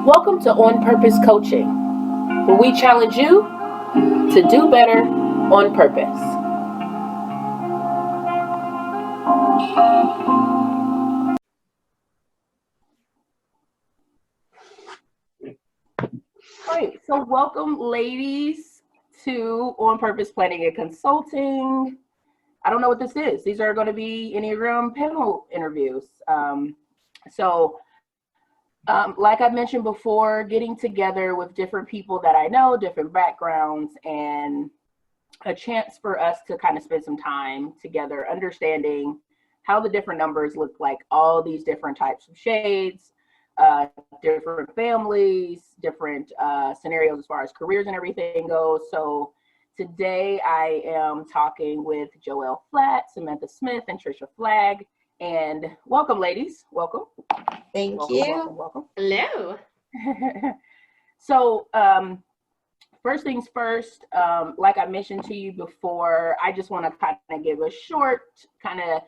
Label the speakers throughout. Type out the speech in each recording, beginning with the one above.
Speaker 1: Welcome to On Purpose Coaching, where we challenge you to do better on purpose. All right, so welcome, ladies, to On Purpose Planning and Consulting. I don't know what this is. These are going to be Enneagram panel interviews. Like I mentioned before, getting together with different people that I know, different backgrounds, and a chance for us to kind of spend some time together understanding how the different numbers look like, all these different types of shades, different families, different scenarios as far as careers and everything goes. So today I am talking with Joelle Flatt, Samantha Smith, and Trisha Flagg. And welcome, ladies. Welcome.
Speaker 2: Thank you.
Speaker 1: Welcome.
Speaker 2: Hello.
Speaker 1: So first things first, like I mentioned to you before, I just want to kind of give a short kind of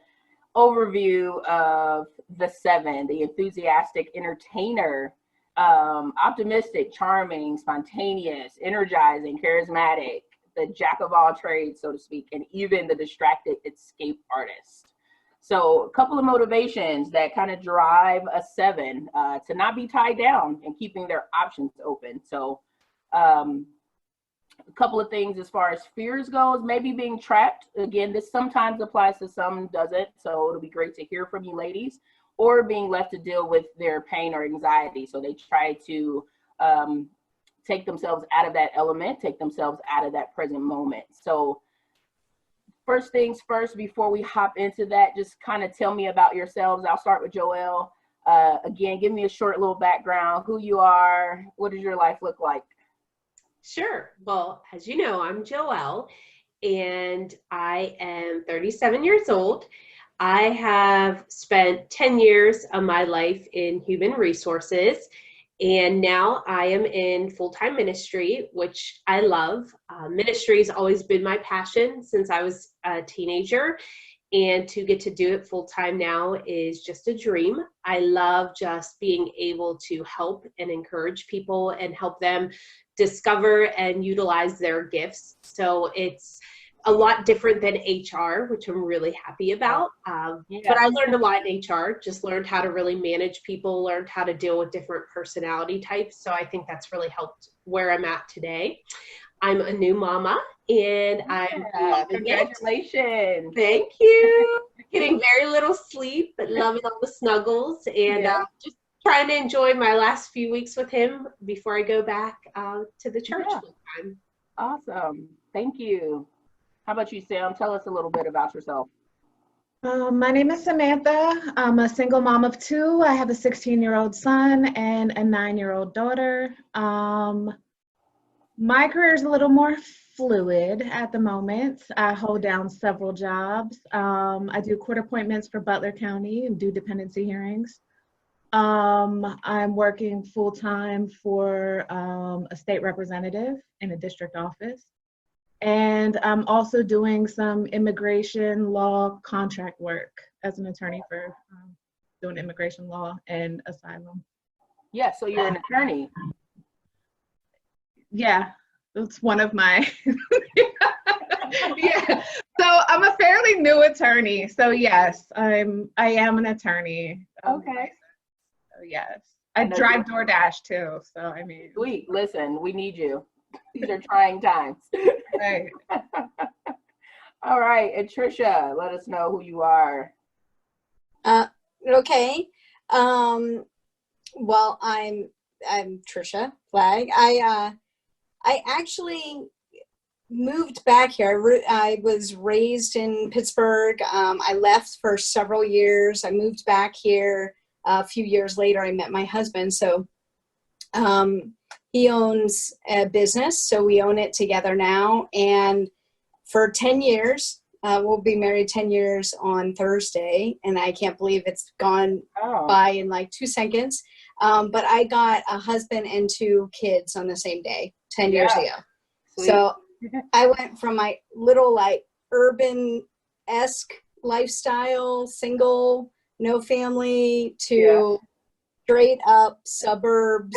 Speaker 1: overview of the seven: the enthusiastic entertainer, optimistic, charming, spontaneous, energizing, charismatic, the jack of all trades, so to speak, and even the distracted escape artist. So a couple of motivations that kind of drive a seven to not be tied down and keeping their options open. So a couple of things as far as fears goes, maybe being trapped. Again, this sometimes applies to some, doesn't. So it'll be great to hear from you ladies. Or being left to deal with their pain or anxiety. So they try to take themselves out of that element, take themselves out of that present moment. So first things first, before we hop into that, just kind of tell me about yourselves. I'll start with Joelle. Again, give me a short little background, who you are, what does your life look like?
Speaker 2: Sure. Well, as you know, I'm Joelle, and I am 37 years old. I have spent 10 years of my life in human resources, and now I am in full-time ministry, which I love. Ministry has always been my passion since I was a teenager, and to get to do it full-time now is just a dream. I love just being able to help and encourage people and help them discover and utilize their gifts. So it's a lot different than HR, which I'm really happy about. But I learned a lot in HR, just learned how to really manage people, learned how to deal with different personality types. So I think that's really helped where I'm at today. I'm a new mama, and I'm loving
Speaker 1: Congratulations.
Speaker 2: it. Thank you. Getting very little sleep, but loving all the snuggles, and just trying to enjoy my last few weeks with him before I go back to the church full time.
Speaker 1: Awesome. Thank you. How about you, Sam? Tell us a little bit about yourself.
Speaker 3: My name is Samantha. I'm a single mom of two. I have a 16-year-old son and a 9-year-old daughter. My career is a little more fluid at the moment. I hold down several jobs. I do court appointments for Butler County and do dependency hearings. I'm working full-time for a state representative in a district office. And I'm also doing some immigration law contract work as an attorney for doing immigration law and asylum.
Speaker 1: Yeah, so you're an attorney.
Speaker 3: Yeah, that's one of my, yeah. So I'm a fairly new attorney. So yes, I am an attorney.
Speaker 1: Okay.
Speaker 3: So yes, I drive DoorDash too. So I mean.
Speaker 1: Sweet, listen, we need you. These are trying times.
Speaker 3: Right.
Speaker 1: All right, and Trisha, let us know who you are.
Speaker 4: Okay. Well, I'm Trisha Flagg. I actually moved back here. I was raised in Pittsburgh. I left for several years. I moved back here. A few years later, I met my husband. So he owns a business, so we own it together now. And for 10 years, we'll be married 10 years on Thursday, and I can't believe it's gone by in like 2 seconds. But I got a husband and 2 kids on the same day, 10 years ago. Sweet. So I went from my little like urban-esque lifestyle, single, no family, to straight up suburbs,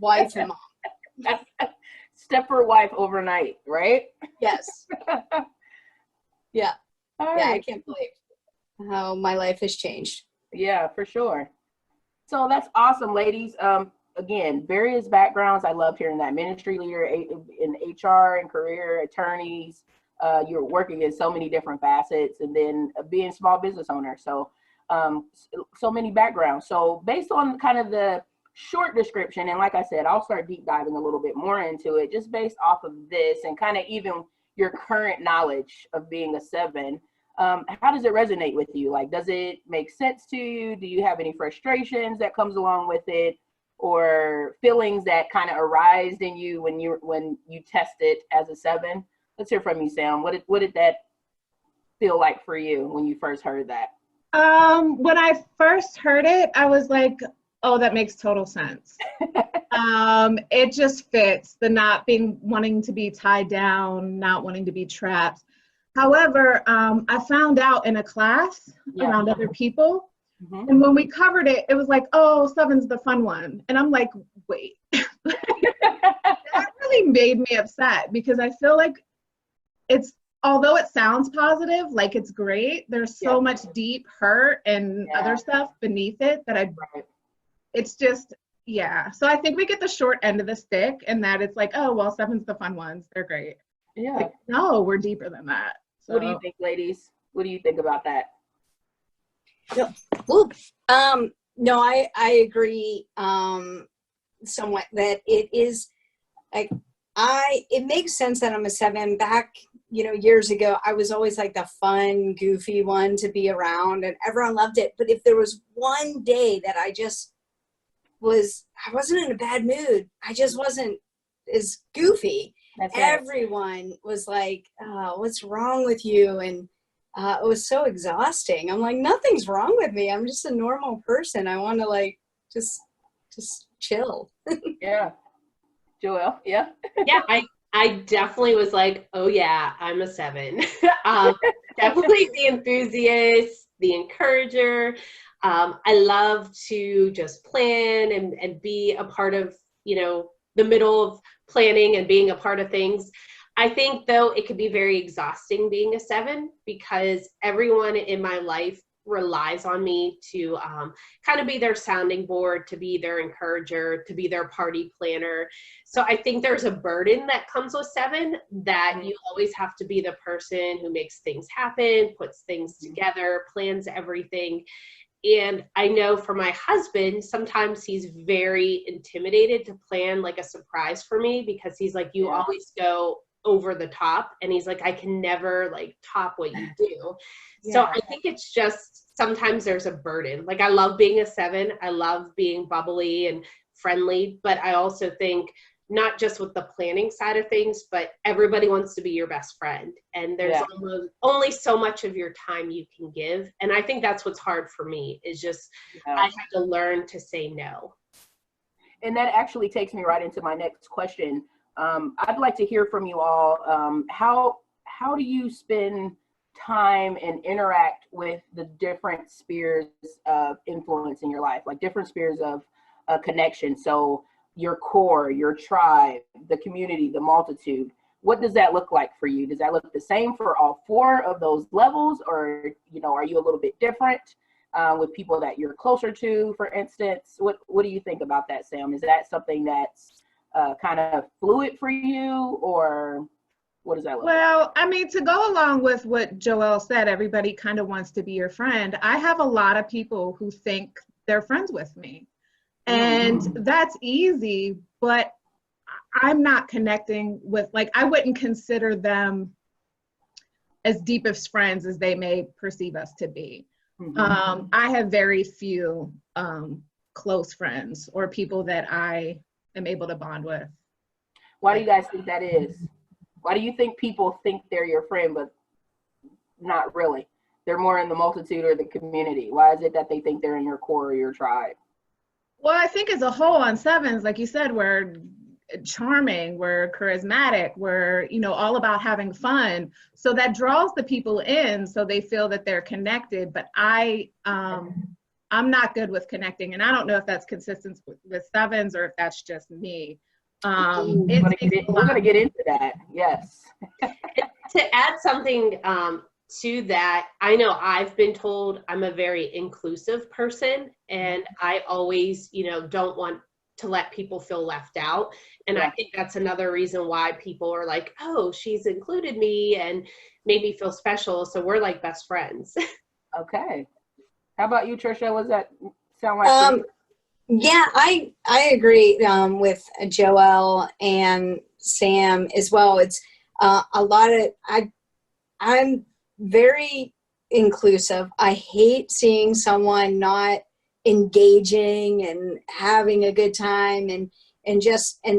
Speaker 4: wife and mom.
Speaker 1: Stepper wife overnight, right?
Speaker 4: Yes. Yeah.
Speaker 1: All
Speaker 4: Yeah, I
Speaker 1: right.
Speaker 4: can't believe how my life has changed.
Speaker 1: Yeah, for sure. So that's awesome, ladies. Again, various backgrounds. I loved hearing that. Ministry leader in HR and career, attorneys. You're working in so many different facets, and then being small business owner. So, so many backgrounds. So based on kind of the short description, and like I said, I'll start deep diving a little bit more into it, just based off of this and kind of even your current knowledge of being a 7. How does it resonate with you? Like, does it make sense to you? Do you have any frustrations that comes along with it, or feelings that kind of arise in you when you tested as a 7? Let's hear from you, Sam. What did that feel like for you when you first heard that?
Speaker 3: When I first heard it, I was like, oh, that makes total sense. It just fits the not wanting to be tied down, not wanting to be trapped. However, I found out in a class around other people, and when we covered it, it was like, oh, 7's the fun one. And I'm like, wait. That really made me upset, because I feel like although it sounds positive, like it's great, there's so much deep hurt and other stuff beneath it that it's just, So I think we get the short end of the stick, and that it's like, oh, well, 7's the fun ones. They're great.
Speaker 1: Yeah.
Speaker 3: Like, no, we're deeper than that. So.
Speaker 1: What do you think, ladies? What do you think about that?
Speaker 4: No, I agree somewhat that it is like, it makes sense that I'm a 7. Back, years ago, I was always like the fun, goofy one to be around, and everyone loved it. But if there was one day that I wasn't in a bad mood, I just wasn't as goofy. Everyone was like, oh, what's wrong with you? And it was so exhausting. I'm like, nothing's wrong with me. I'm just a normal person. I want to just chill.
Speaker 1: Yeah. Joelle, yeah?
Speaker 2: Yeah, I definitely was like, oh yeah, I'm a 7. Definitely the enthusiast, the encourager. I love to just plan and be a part of, the middle of planning and being a part of things. I think, though, it could be very exhausting being a 7, because everyone in my life relies on me to kind of be their sounding board, to be their encourager, to be their party planner. So I think there's a burden that comes with 7, that you always have to be the person who makes things happen, puts things together, plans everything. And I know for my husband, sometimes he's very intimidated to plan like a surprise for me, because he's like, you always go over the top. And he's like, I can never top what you do. So I think it's just, sometimes there's a burden. Like, I love being a 7. I love being bubbly and friendly, but I also think, not just with the planning side of things, but everybody wants to be your best friend. And there's only so much of your time you can give. And I think that's what's hard for me, is just, I have to learn to say no.
Speaker 1: And that actually takes me right into my next question. I'd like to hear from you all. How do you spend time and interact with the different spheres of influence in your life, like different spheres of connection? So your core, your tribe, the community, the multitude. What does that look like for you? Does that look the same for all 4 of those levels, or are you a little bit different with people that you're closer to, for instance? What do you think about that, Sam? Is that something that's kind of fluid for you, or what does that look like?
Speaker 3: Well, I mean, to go along with what Joelle said, everybody kind of wants to be your friend. I have a lot of people who think they're friends with me. And that's easy, but I'm not connecting with, I wouldn't consider them as deep of friends as they may perceive us to be. I have very few close friends or people that I am able to bond with.
Speaker 1: Why do you guys think that is? Why do you think people think they're your friend, but not really? They're more in the multitude or the community. Why is it that they think they're in your core or your tribe?
Speaker 3: Well, I think as a whole on 7s, like you said, we're charming, we're charismatic, we're, all about having fun. So that draws the people in, so they feel that they're connected. But I'm I'm not good with connecting. And I don't know if that's consistent with sevens or if that's just me.
Speaker 1: We're going to get into that. Yes.
Speaker 2: To add something to that, I know I've been told I'm a very inclusive person, and I always, don't want to let people feel left out. And I think that's another reason why people are like, oh, she's included me and made me feel special. So we're like best friends.
Speaker 1: Okay. How about you, Trisha? What does that sound like for you?
Speaker 4: Yeah, I agree with Joelle and Sam as well. It's a lot of, I'm very inclusive. I hate seeing someone not engaging and having a good time and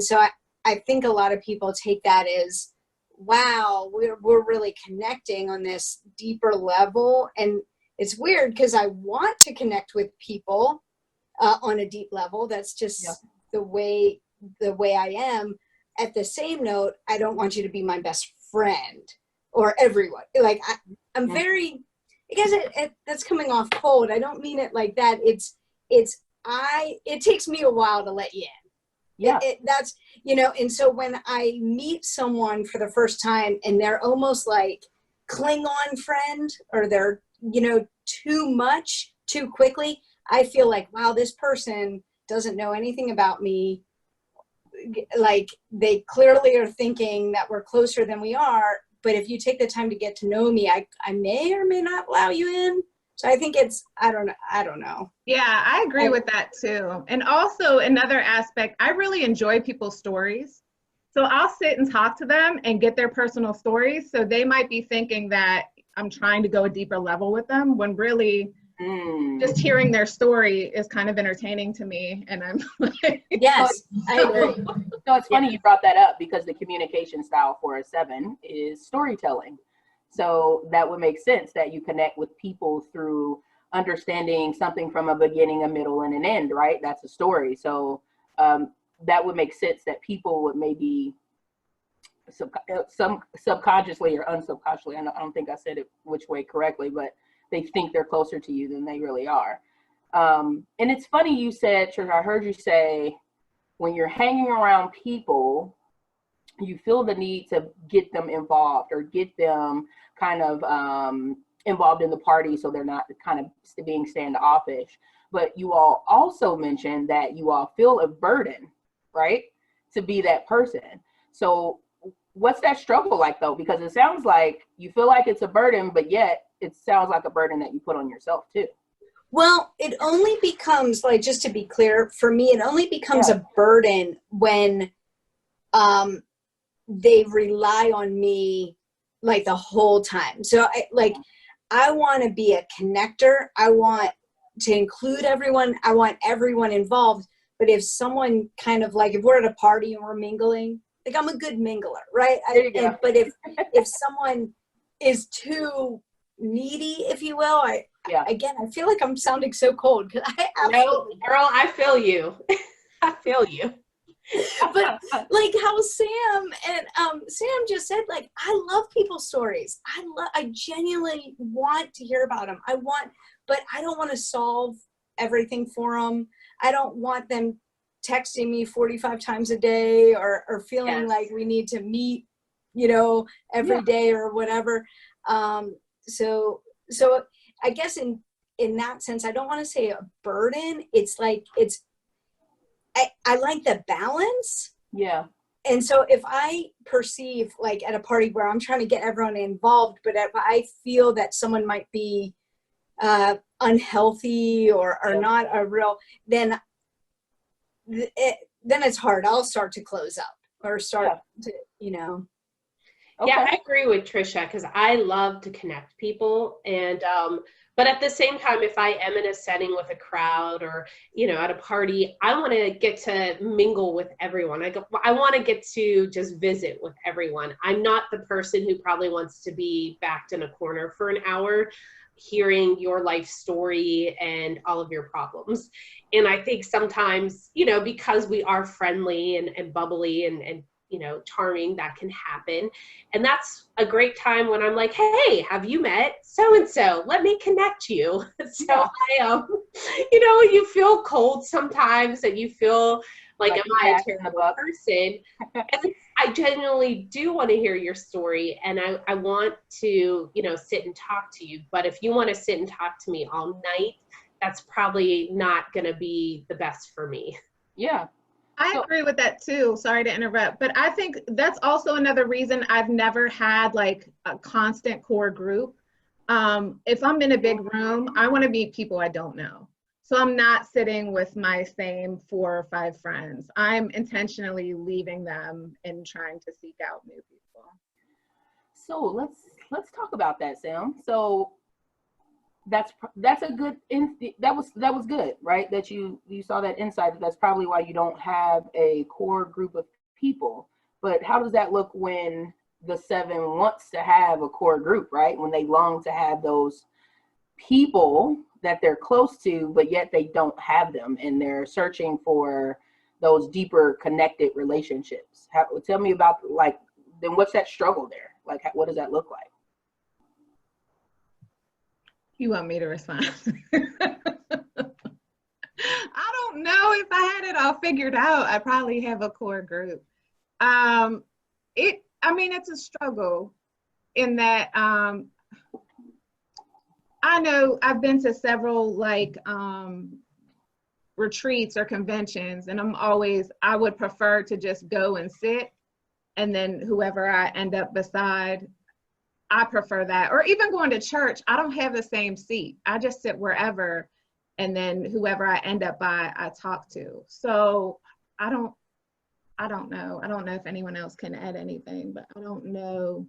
Speaker 4: so I think a lot of people take that as, wow, we're really connecting on this deeper level. And it's weird because I want to connect with people on a deep level. That's just the way I am. At the same note, I don't want you to be my best friend or everyone. Like I'm very, I guess that's coming off cold. I don't mean it like that. It takes me a while to let you in. Yeah. That's, and so when I meet someone for the first time and they're almost like Klingon friend, or they're, too much too quickly, I feel like, wow, this person doesn't know anything about me. Like they clearly are thinking that we're closer than we are. But if you take the time to get to know me, I may or may not allow you in. So I think I don't know.
Speaker 3: Yeah, I agree with that too. And also another aspect, I really enjoy people's stories. So I'll sit and talk to them and get their personal stories. So they might be thinking that I'm trying to go a deeper level with them, when really just hearing their story is kind of entertaining to me. And I'm like,
Speaker 4: yes, I agree.
Speaker 1: So it's funny you brought that up, because the communication style for a 7 is storytelling. So that would make sense that you connect with people through understanding something from a beginning, a middle, and an end, right? That's a story. So that would make sense that people would maybe some subconsciously or unsubconsciously, I don't think I said it which way correctly, but they think they're closer to you than they really are. And it's funny you said, Trish, I heard you say, when you're hanging around people, you feel the need to get them involved or get them kind of involved in the party, so they're not kind of being standoffish. But you all also mentioned that you all feel a burden, right, to be that person. So what's that struggle like, though? Because it sounds like you feel like it's a burden, but yet it sounds like a burden that you put on yourself too.
Speaker 4: Well, it only becomes, like, just to be clear, for me, it only becomes a burden when they rely on me like the whole time. So I want to be a connector. I want to include everyone. I want everyone involved. But if someone kind of like, if we're at a party and we're mingling, like, I'm a good mingler, right? But if someone is too needy, if you will, again, I feel like I'm sounding so cold.
Speaker 2: No, girl, I feel you. I feel you.
Speaker 4: But like how Sam just said, like, I love people's stories. I genuinely want to hear about them. But I don't want to solve everything for them. I don't want them texting me 45 times a day or feeling like we need to meet, every day or whatever. So I guess in that sense, I don't want to say a burden. It's like, I like the balance.
Speaker 1: Yeah.
Speaker 4: And so if I perceive, like, at a party where I'm trying to get everyone involved, but if I feel that someone might be unhealthy or not a real, then it's hard. I'll start to close up or start to,
Speaker 2: Okay. Yeah, I agree with Trisha, because I love to connect people. And, but at the same time, if I am in a setting with a crowd or, at a party, I want to get to mingle with everyone. I want to get to just visit with everyone. I'm not the person who probably wants to be backed in a corner for an hour, hearing your life story and all of your problems. And I think sometimes, because we are friendly and bubbly and charming that can happen. And that's a great time when I'm like, hey, have you met so-and-so? Let me connect you. So I, you feel cold sometimes and you feel like am I a terrible person? And I genuinely do want to hear your story, and I want to, sit and talk to you. But if you want to sit and talk to me all night, that's probably not going to be the best for me.
Speaker 1: Yeah.
Speaker 3: I agree with that too. Sorry to interrupt, but I think that's also another reason I've never had like a constant core group. If I'm in a big room, I want to meet people I don't know. So I'm not sitting with my same 4 or 5 friends. I'm intentionally leaving them and trying to seek out new people.
Speaker 1: So let's talk about that, Sam. So that's a good that was good, right? That you saw that insight. That's probably why you don't have a core group of people. But how does that look when the 7 wants to have a core group, right? When they long to have those people that they're close to, but yet they don't have them, and they're searching for those deeper connected relationships. Tell me about, like, then what's that struggle there? Like, what does that look like?
Speaker 3: You want me to respond? I don't know if I had it all figured out. I probably have a core group. It's a struggle in that I know I've been to several retreats or conventions, and I would prefer to just go and sit, and then whoever I end up beside, I prefer that. Or even going to church, I don't have the same seat. I just sit wherever, and then whoever I end up by, I talk to. So I don't know. I don't know if anyone else can add anything, but I don't know.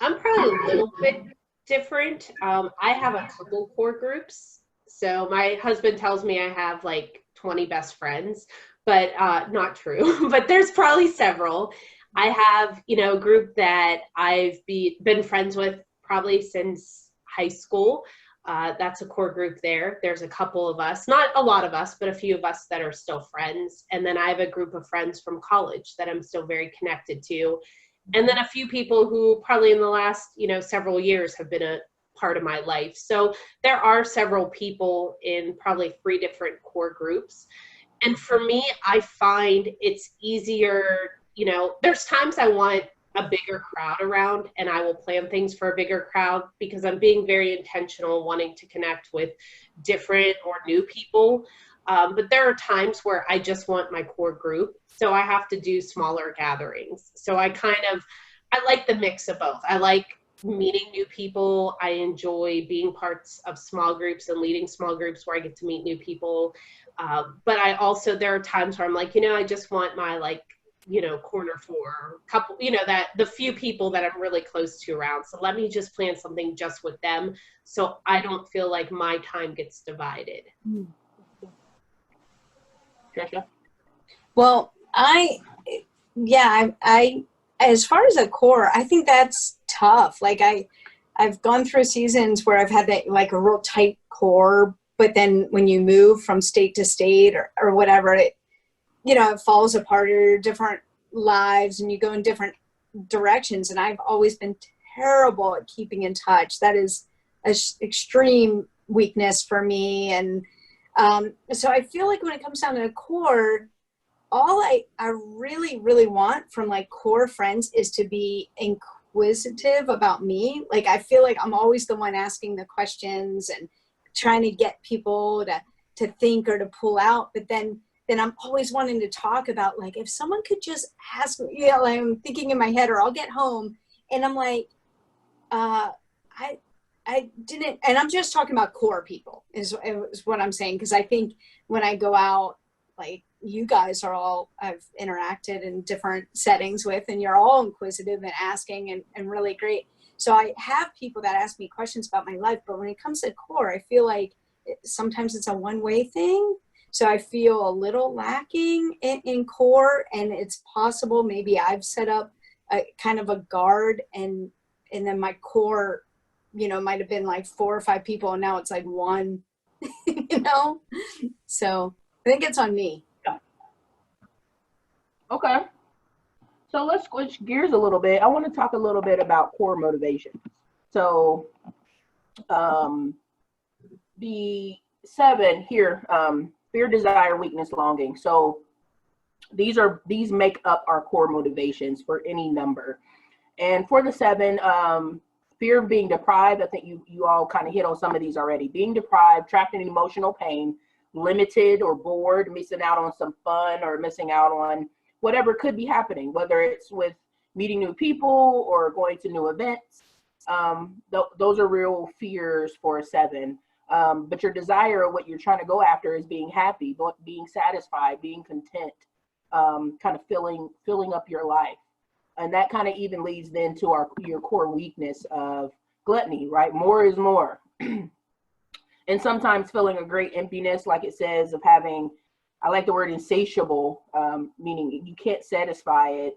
Speaker 2: I'm probably a little bit different. I have a couple core groups. So my husband tells me I have like 20 best friends, but not true. But there's probably several. I have, a group that I've been friends with probably since high school. That's a core group there. There's a couple of us, not a lot of us, but a few of us that are still friends. And then I have a group of friends from college that I'm still very connected to. And then a few people who probably in the last, several years have been a part of my life. So there are several people in probably 3 different core groups. And for me, I find it's easier, there's times I want a bigger crowd around, and I will plan things for a bigger crowd because I'm being very intentional, wanting to connect with different or new people. But there are times where I just want my core group. So I have to do smaller gatherings. So I like the mix of both. I like meeting new people. I enjoy being parts of small groups and leading small groups where I get to meet new people. But there are times where I'm like, I just want my corner 4 couple, that the few people that I'm really close to around. So let me just plan something just with them, so I don't feel like my time gets divided.
Speaker 1: Trisha?
Speaker 4: Well, I as far as a core, I think that's tough. Like I've gone through seasons where I've had that like a real tight core, but then when you move from state to state or whatever, it falls apart, or your different lives and you go in different directions. And I've always been terrible at keeping in touch. That is an extreme weakness for me. And so I feel like when it comes down to the core, all I really, really want from like core friends is to be inquisitive about me. Like, I feel like I'm always the one asking the questions and trying to get people to think or to pull out. But then I'm always wanting to talk about, like, if someone could just ask me, like, I'm thinking in my head, or I'll get home and I'm like, I didn't, and I'm just talking about core people is what I'm saying. Cause I think when I go out, like, you guys are all, I've interacted in different settings with, and you're all inquisitive and asking and really great. So I have people that ask me questions about my life, but when it comes to core, I feel like sometimes it's a one-way thing. So I feel a little lacking in core, and it's possible maybe I've set up a kind of a guard, and then my core, might have been like 4 or 5 people, and now it's like 1, So I think it's on me.
Speaker 1: Okay. So let's switch gears a little bit. I want to talk a little bit about core motivation. So the 7 here, fear, desire, weakness, longing. So these make up our core motivations for any number. And for the 7, fear of being deprived, I think you all kind of hit on some of these already. Being deprived, trapped in emotional pain, limited or bored, missing out on some fun or missing out on whatever could be happening, whether it's with meeting new people or going to new events. Those are real fears for a 7. But your desire, or what you're trying to go after, is being happy, being satisfied, being content, kind of filling up your life. And that kind of even leads then to your core weakness of gluttony, right? More is more. And sometimes feeling a great emptiness, like it says, of having, I like the word insatiable, meaning you can't satisfy it.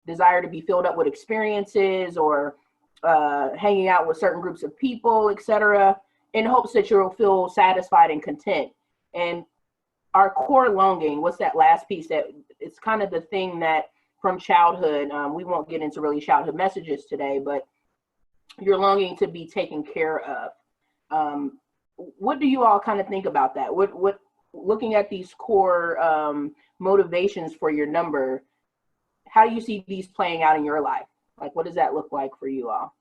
Speaker 1: Desire to be filled up with experiences or hanging out with certain groups of people, etc., in hopes that you'll feel satisfied and content. And our core longing, what's that last piece? That it's kind of the thing that from childhood, we won't get into really childhood messages today, but you're longing to be taken care of. What do you all kind of think about that? What looking at these core motivations for your number, how do you see these playing out in your life? Like, what does that look like for you all?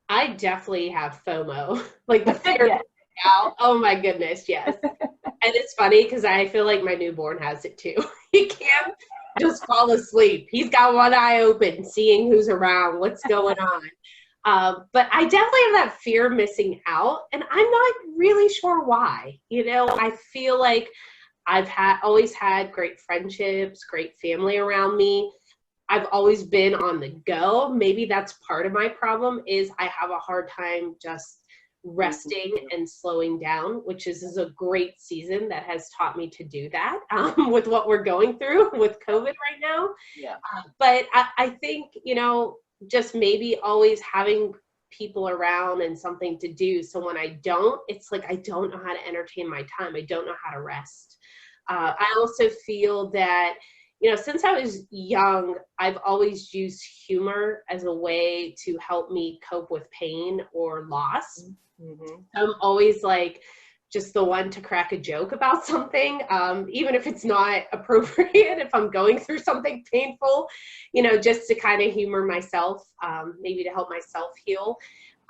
Speaker 2: I definitely have FOMO, like the fear of out. Oh my goodness, yes. And it's funny because I feel like my newborn has it too. He can't just fall asleep. He's got one eye open, seeing who's around, what's going on. But I definitely have that fear of missing out, and I'm not really sure why. You know, I feel like I've always had great friendships, great family around me. I've always been on the go. Maybe that's part of my problem, is I have a hard time just resting and slowing down, which is a great season that has taught me to do that with what we're going through with COVID right now.
Speaker 1: Yeah.
Speaker 2: But I think, you know, just maybe always having people around and something to do. So when I don't, it's like I don't know how to entertain my time. I don't know how to rest. I also feel that, you know, since I was young, I've always used humor as a way to help me cope with pain or loss. Mm-hmm. I'm always like just the one to crack a joke about something, even if it's not appropriate, if I'm going through something painful, you know, just to kind of humor myself, maybe to help myself heal.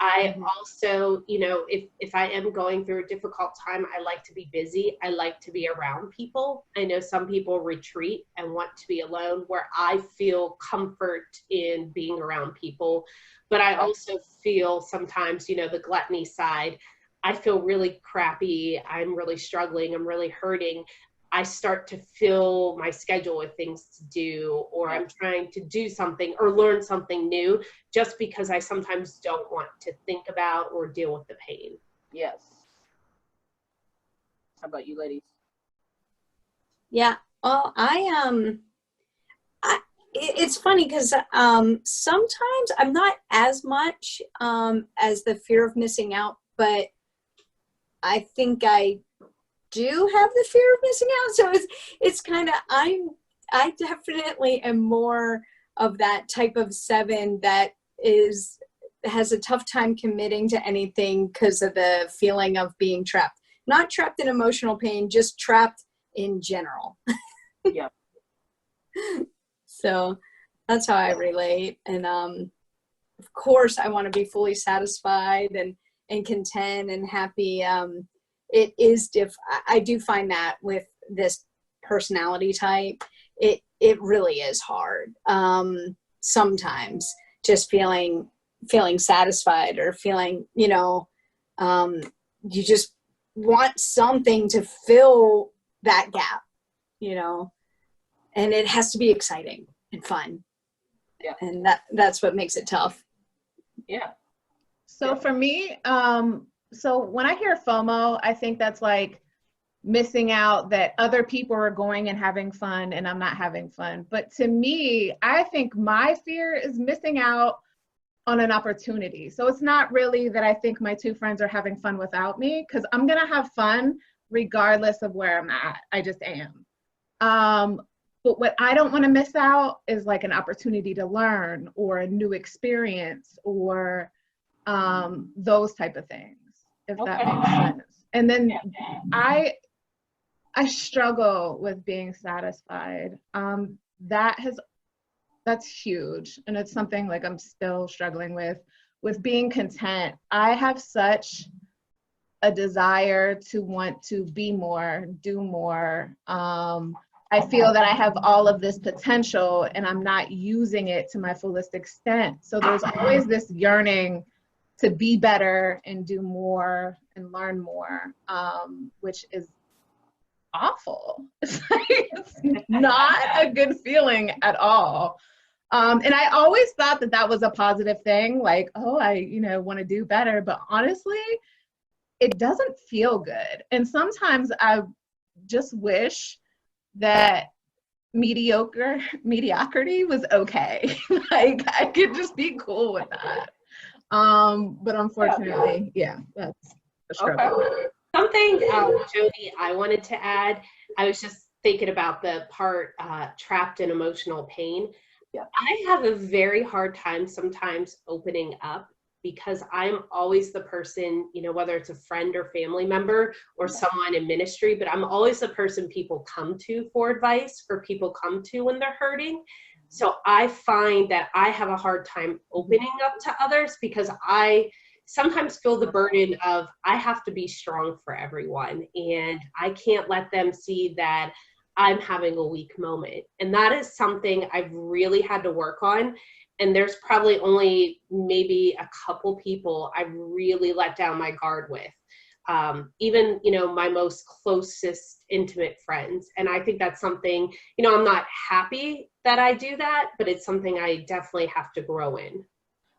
Speaker 2: I also, you know, if I am going through a difficult time, I like to be busy. I like to be around people. I know some people retreat and want to be alone, where I feel comfort in being around people. But I also feel sometimes, you know, the gluttony side, I feel really crappy. I'm really struggling. I'm really hurting. I start to fill my schedule with things to do, or I'm trying to do something or learn something new just because I sometimes don't want to think about or deal with the pain.
Speaker 1: Yes. How about you, ladies?
Speaker 4: Yeah. Well, it's funny because sometimes I'm not as much as the fear of missing out, but I think I do have the fear of missing out. So it's kind of, I definitely am more of that type of 7 that has a tough time committing to anything because of the feeling of being trapped. Not trapped in emotional pain, just trapped in general.
Speaker 1: Yeah.
Speaker 4: So that's how I relate. And of course I want to be fully satisfied and content and happy. It is I do find that with this personality type, it really is hard. Sometimes just feeling satisfied or feeling, you know, you just want something to fill that gap, you know, and it has to be exciting and fun.
Speaker 1: Yeah.
Speaker 4: And that's what makes it tough.
Speaker 1: Yeah.
Speaker 3: So for me, so when I hear FOMO, I think that's like missing out that other people are going and having fun and I'm not having fun. But to me, I think my fear is missing out on an opportunity. So it's not really that I think my 2 friends are having fun without me, because I'm going to have fun regardless of where I'm at. I just am. But what I don't want to miss out is like an opportunity to learn or a new experience or those type of things, if that makes sense. And then I struggle with being satisfied. That's huge. And it's something like I'm still struggling with being content. I have such a desire to want to be more, do more. I feel that I have all of this potential and I'm not using it to my fullest extent. So there's always this yearning to be better and do more and learn more, which is awful. It's not a good feeling at all. And I always thought that was a positive thing, like, oh, I want to do better. But honestly, it doesn't feel good. And sometimes I just wish that mediocrity was okay. Like I could just be cool with that. But unfortunately, that's a struggle.
Speaker 2: Okay. Something, Jody, I wanted to add. I was just thinking about the part trapped in emotional pain.
Speaker 1: Yeah.
Speaker 2: I have a very hard time sometimes opening up because I'm always the person, whether it's a friend or family member or someone in ministry, but I'm always the person people come to for advice or people come to when they're hurting. So I find that I have a hard time opening up to others because I sometimes feel the burden of I have to be strong for everyone and I can't let them see that I'm having a weak moment. And that is something I've really had to work on. And there's probably only maybe a couple people I really let down my guard with. Even, my most closest intimate friends. And I think that's something, I'm not happy that I do that, but it's something I definitely have to grow in.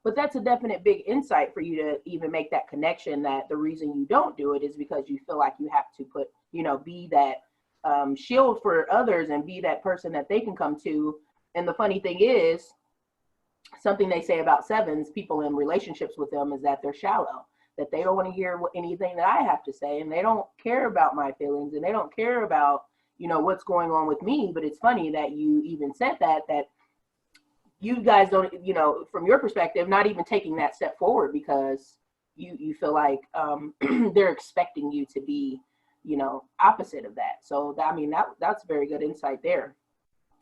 Speaker 1: But that's a definite big insight for you to even make that connection that the reason you don't do it is because you feel like you have to put, be that shield for others and be that person that they can come to. And the funny thing is, something they say about sevens, people in relationships with them, is that they're shallow, that they don't want to hear anything that I have to say, and they don't care about my feelings, and they don't care about, what's going on with me. But it's funny that you even said that you guys don't, from your perspective, not even taking that step forward because you feel like they're expecting you to be, opposite of that. So that's very good insight there.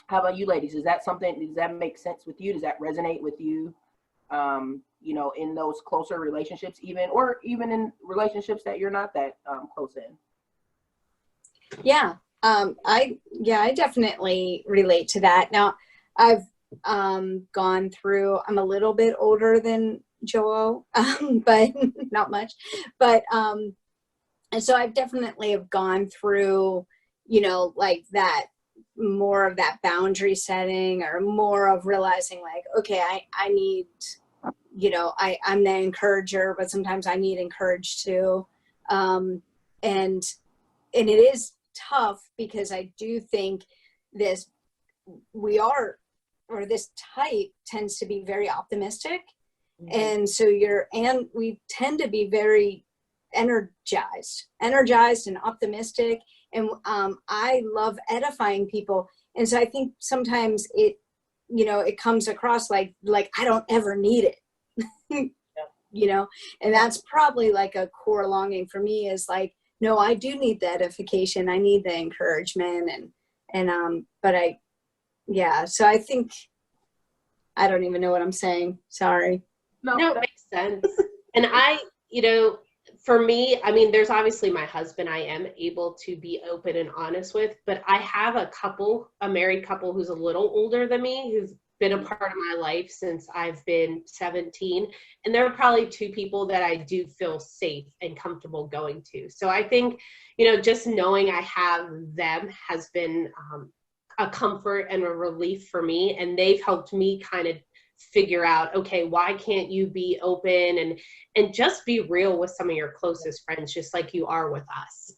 Speaker 1: How about you ladies? Does that make sense with you? Does that resonate with you, in those closer relationships or even in relationships that you're not that close in?
Speaker 4: Yeah. I definitely relate to that. Now I've gone through, I'm a little bit older than Joel, but not much, but and so I've definitely have gone through, like that, more of that boundary setting or more of realizing like, okay, I need, I'm the encourager, but sometimes I need encouraged too. And it is tough because I do think this type tends to be very optimistic. Mm-hmm. And so we tend to be very energized and optimistic. And I love edifying people. And so I think sometimes it comes across like I don't ever need it, and that's probably like a core longing for me is like, no, I do need the edification. I need the encouragement so I think, I don't even know what I'm saying. Sorry.
Speaker 2: No, it makes sense. And for me, there's obviously my husband I am able to be open and honest with, but I have a married couple who's a little older than me, who's been a part of my life since I've been 17. And there are probably two people that I do feel safe and comfortable going to. So I think, just knowing I have them has been a comfort and a relief for me. And they've helped me kind of figure out, okay, why can't you be open and just be real with some of your closest friends, just like you are with us.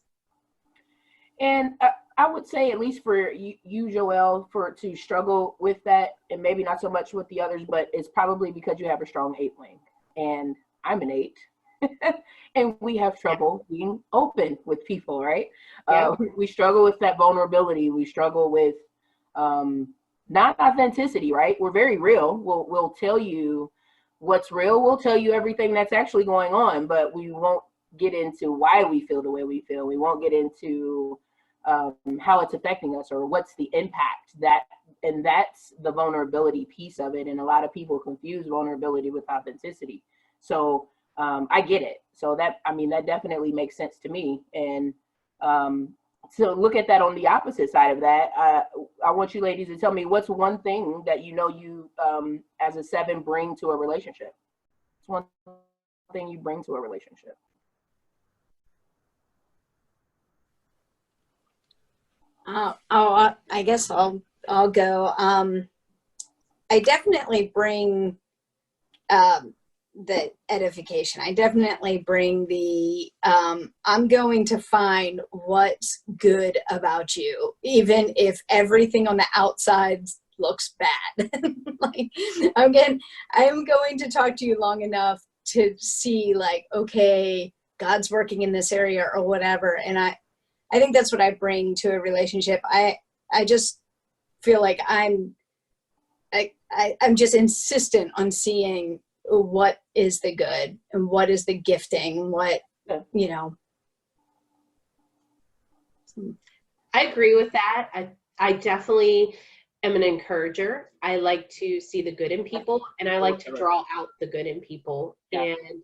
Speaker 1: And I would say, at least for you, Joelle, to struggle with that, and maybe not so much with the others, but it's probably because you have a strong 8 wing, and I'm an 8, and we have trouble being open with people, right? Yeah. We struggle with that vulnerability. We struggle with not authenticity, right? We're very real. We'll tell you what's real. We'll tell you everything that's actually going on, but we won't get into why we feel the way we feel. We won't get into how it's affecting us or what's the impact and that's the vulnerability piece of it. And a lot of people confuse vulnerability with authenticity. So I get it. So that definitely makes sense to me. And so look at that on the opposite side of that. I want you ladies to tell me what's one thing that you as a 7 bring to a relationship. What's one thing you bring to a relationship?
Speaker 4: I guess I'll go. I definitely bring the edification. I definitely bring the I'm going to find what's good about you, even if everything on the outside looks bad. Like I am going to talk to you long enough to see, like, okay, God's working in this area or whatever. And I think that's what I bring to a relationship. I just feel like I'm just insistent on seeing what is the good and what is the gifting, what, you know.
Speaker 2: I agree with that. I definitely am an encourager. I like to see the good in people, and I like to draw out the good in people. Yeah. And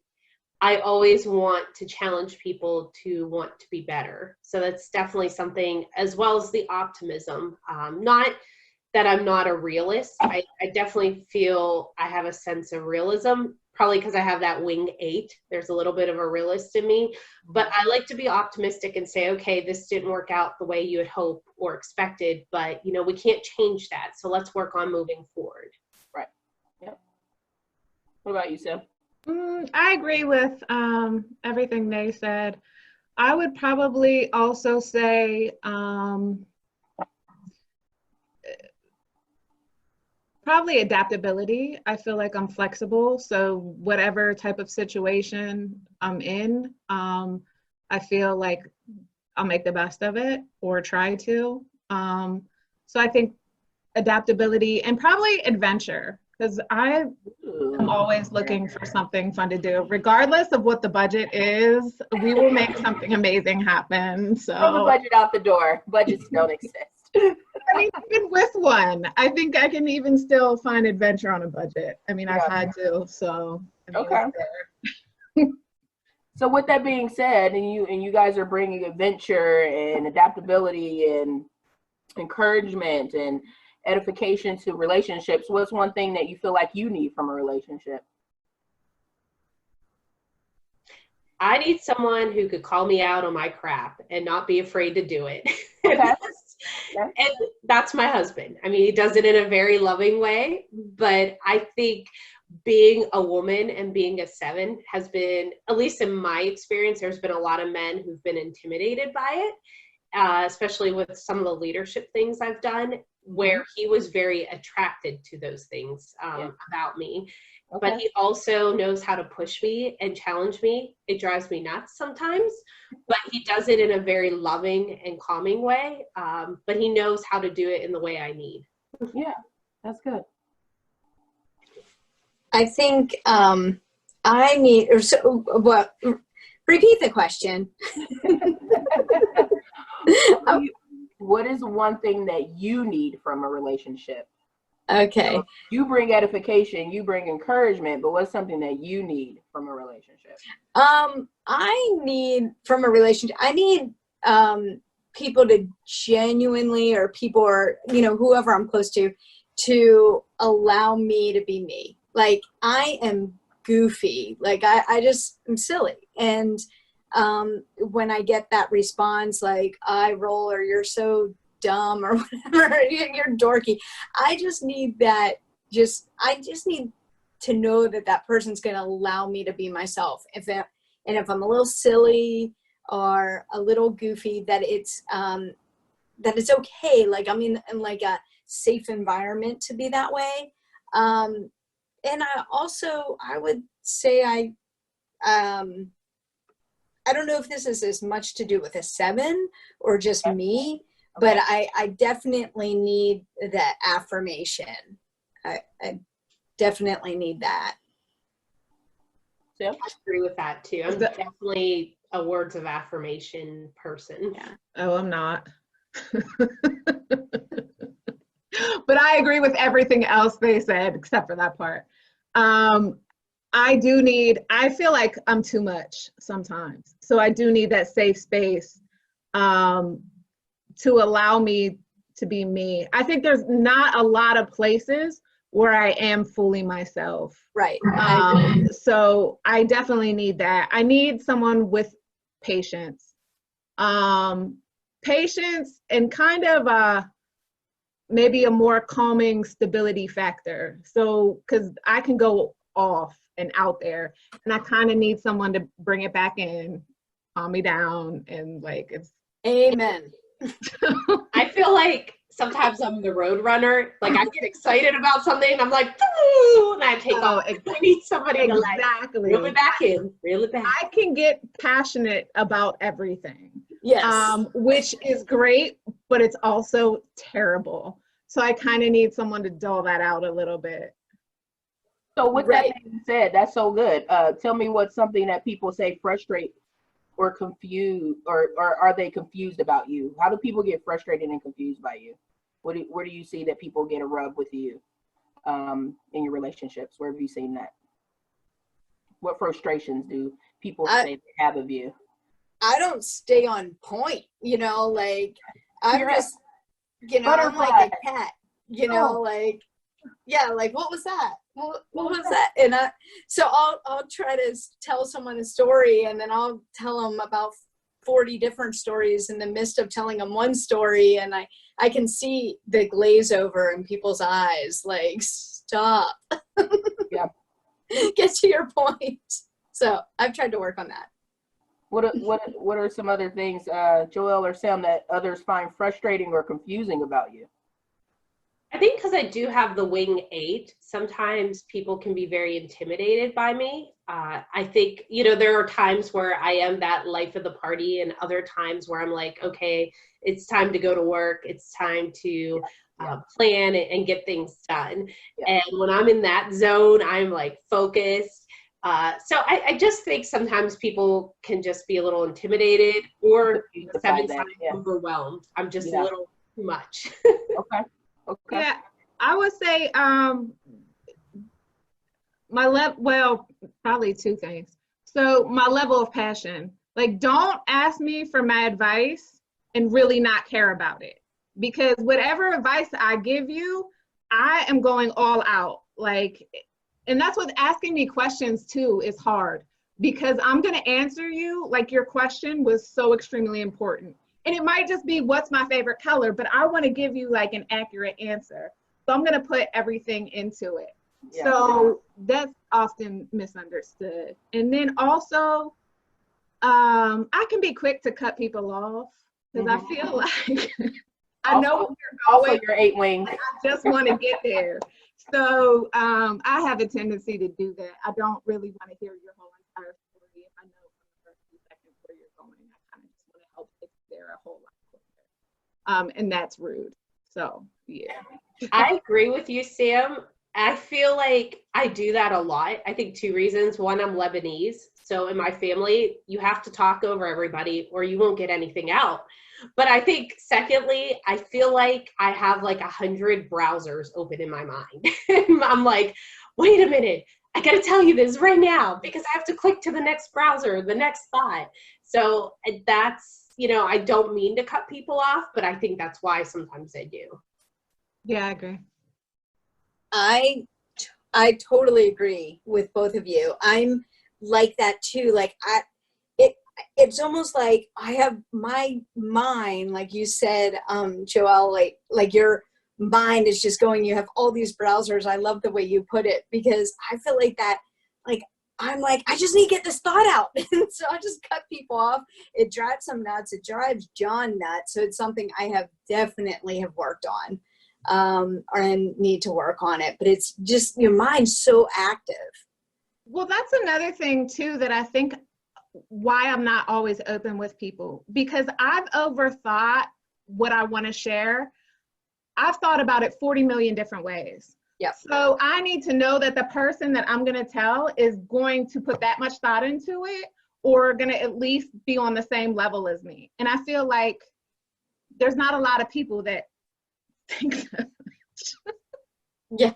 Speaker 2: I always want to challenge people to want to be better. So that's definitely something, as well as the optimism. Not that I'm not a realist. I definitely feel I have a sense of realism, probably because I have that wing 8. There's a little bit of a realist in me, but I like to be optimistic and say, okay, this didn't work out the way you had hoped or expected, but we can't change that. So let's work on moving forward.
Speaker 1: Right. Yep. What about you, Sam?
Speaker 3: I agree with everything they said. I would probably also say probably adaptability. I feel like I'm flexible. So whatever type of situation I'm in, I feel like I'll make the best of it or try to. So I think adaptability and probably adventure, because I am always looking for something fun to do. Regardless of what the budget is, we will make something amazing happen. So
Speaker 1: throw the budget out the door. Budgets don't exist.
Speaker 3: I mean, even with one, I think I can even still find adventure on a budget. I mean, I've had to, so.
Speaker 1: Okay. So with that being said, and you guys are bringing adventure and adaptability and encouragement and edification to relationships, what's one thing that you feel like you need from a relationship?
Speaker 2: I need someone who could call me out on my crap and not be afraid to do it.
Speaker 1: Okay.
Speaker 2: And that's my husband. I mean, he does it in a very loving way, but I think being a woman and being a 7 has been, at least in my experience, there's been a lot of men who've been intimidated by it, especially with some of the leadership things I've done, where he was very attracted to those things about me. Okay. But he also knows how to push me and challenge me. It drives me nuts sometimes, but he does it in a very loving and calming way. But he knows how to do it in the way I need.
Speaker 1: Yeah, that's good.
Speaker 4: I think I need, repeat the question.
Speaker 1: What is one thing that you need from a relationship?
Speaker 4: Okay.
Speaker 1: So you bring edification, you bring encouragement, but what's something that you need from a relationship?
Speaker 4: I need from a relationship, I need people to genuinely, or people, or whoever I'm close to allow me to be me. Like, I am goofy. Like, I just am silly. And when I get that response, like, eye roll, or you're so dumb, or whatever, you're dorky, I just need that. I just need to know that person's going to allow me to be myself. If I'm a little silly or a little goofy, that it's okay. Like, I'm in like a safe environment to be that way. And I would say I don't know if this is as much to do with a 7 or just me, but I definitely need that affirmation. I definitely need that.
Speaker 1: So
Speaker 2: I agree with that too. I'm definitely a words of affirmation person.
Speaker 4: Yeah.
Speaker 3: Oh, I'm not. But I agree with everything else they said except for that part. I feel like I'm too much sometimes. So I do need that safe space to allow me to be me. I think there's not a lot of places where I am fully myself.
Speaker 4: Right.
Speaker 3: So I definitely need that. I need someone with patience. Patience and kind of maybe a more calming stability factor. So, because I can go off and out there, and I kind of need someone to bring it back in, calm me down, and like it's.
Speaker 4: Amen.
Speaker 2: I feel like sometimes I'm the road runner. Like I get excited about something and I'm like, "Doo!" And I take off. I need somebody to like reel it back in, reel it back.
Speaker 3: I can get passionate about everything.
Speaker 4: Yes.
Speaker 3: Which is great, but it's also terrible. So I kind of need someone to dull that out a little bit.
Speaker 1: So with that being said, that's so good. Tell me what's something that people say frustrate or confuse, or are they confused about you? How do people get frustrated and confused by you? Where do you see that people get a rub with you in your relationships? Where have you seen that? What frustrations do people say they have of you?
Speaker 4: I don't stay on point, like I'm just, I'm like a cat, like, yeah, like what was that? What was that? And so I'll try to tell someone a story, and then I'll tell them about 40 different stories in the midst of telling them one story, and I can see the glaze over in people's eyes, like, stop.
Speaker 1: Yeah.
Speaker 4: Get to your point. So I've tried to work on that.
Speaker 1: What are some other things, Joelle or Sam, that others find frustrating or confusing about you?
Speaker 2: I think because I do have the wing 8, sometimes people can be very intimidated by me. I think, there are times where I am that life of the party, and other times where I'm like, okay, it's time to go to work. It's time to plan and get things done. Yeah. And when I'm in that zone, I'm like focused. So I just think sometimes people can just be a little intimidated or 7 times overwhelmed. I'm just a little too much.
Speaker 1: Okay.
Speaker 3: Yeah, I would say probably 2 things. So my level of passion, like, don't ask me for my advice and really not care about it, because whatever advice I give you, I am going all out. Like, and that's what asking me questions too is hard, because I'm going to answer you like your question was so extremely important. And it might just be, what's my favorite color? But I want to give you like an accurate answer. So I'm going to put everything into it. Yeah. So that's often misunderstood. And then also, I can be quick to cut people off, because I feel like I know where you're going.
Speaker 1: Also, your 8 wings.
Speaker 3: I just want to get there. So I have a tendency to do that. I don't really want to hear your whole entire story. If I know from the first few seconds where you're going, I kind of just want to help get there a whole lot quicker. And that's rude. So, yeah.
Speaker 2: I agree with you, Sam. I feel like I do that a lot. I think 2 reasons. One, I'm Lebanese. So in my family, you have to talk over everybody or you won't get anything out. But I think secondly, I feel like I have like 100 browsers open in my mind. I'm like, wait a minute, I got to tell you this right now because I have to click to the next browser, the next thought. So that's, I don't mean to cut people off, but I think that's why sometimes I do.
Speaker 3: Yeah, I agree.
Speaker 4: I totally agree with both of you. I'm like that too. Like it's almost like I have my mind, like you said, Joelle, like your mind is just going, you have all these browsers. I love the way you put it, because I feel like that, like, I'm like, I just need to get this thought out. And so I just cut people off. It drives them nuts. It drives John nuts. So it's something I have definitely have worked on, and need to work on it. But it's just, your mind's so active.
Speaker 3: Well, that's another thing too, that I think why I'm not always open with people, because I've overthought what I want to share, I've thought about it 40 million different ways.
Speaker 4: Yep.
Speaker 3: So I need to know that the person that I'm going to tell is going to put that much thought into it, or going to at least be on the same level as me. And I feel like there's not a lot of people that think that.
Speaker 4: Yeah,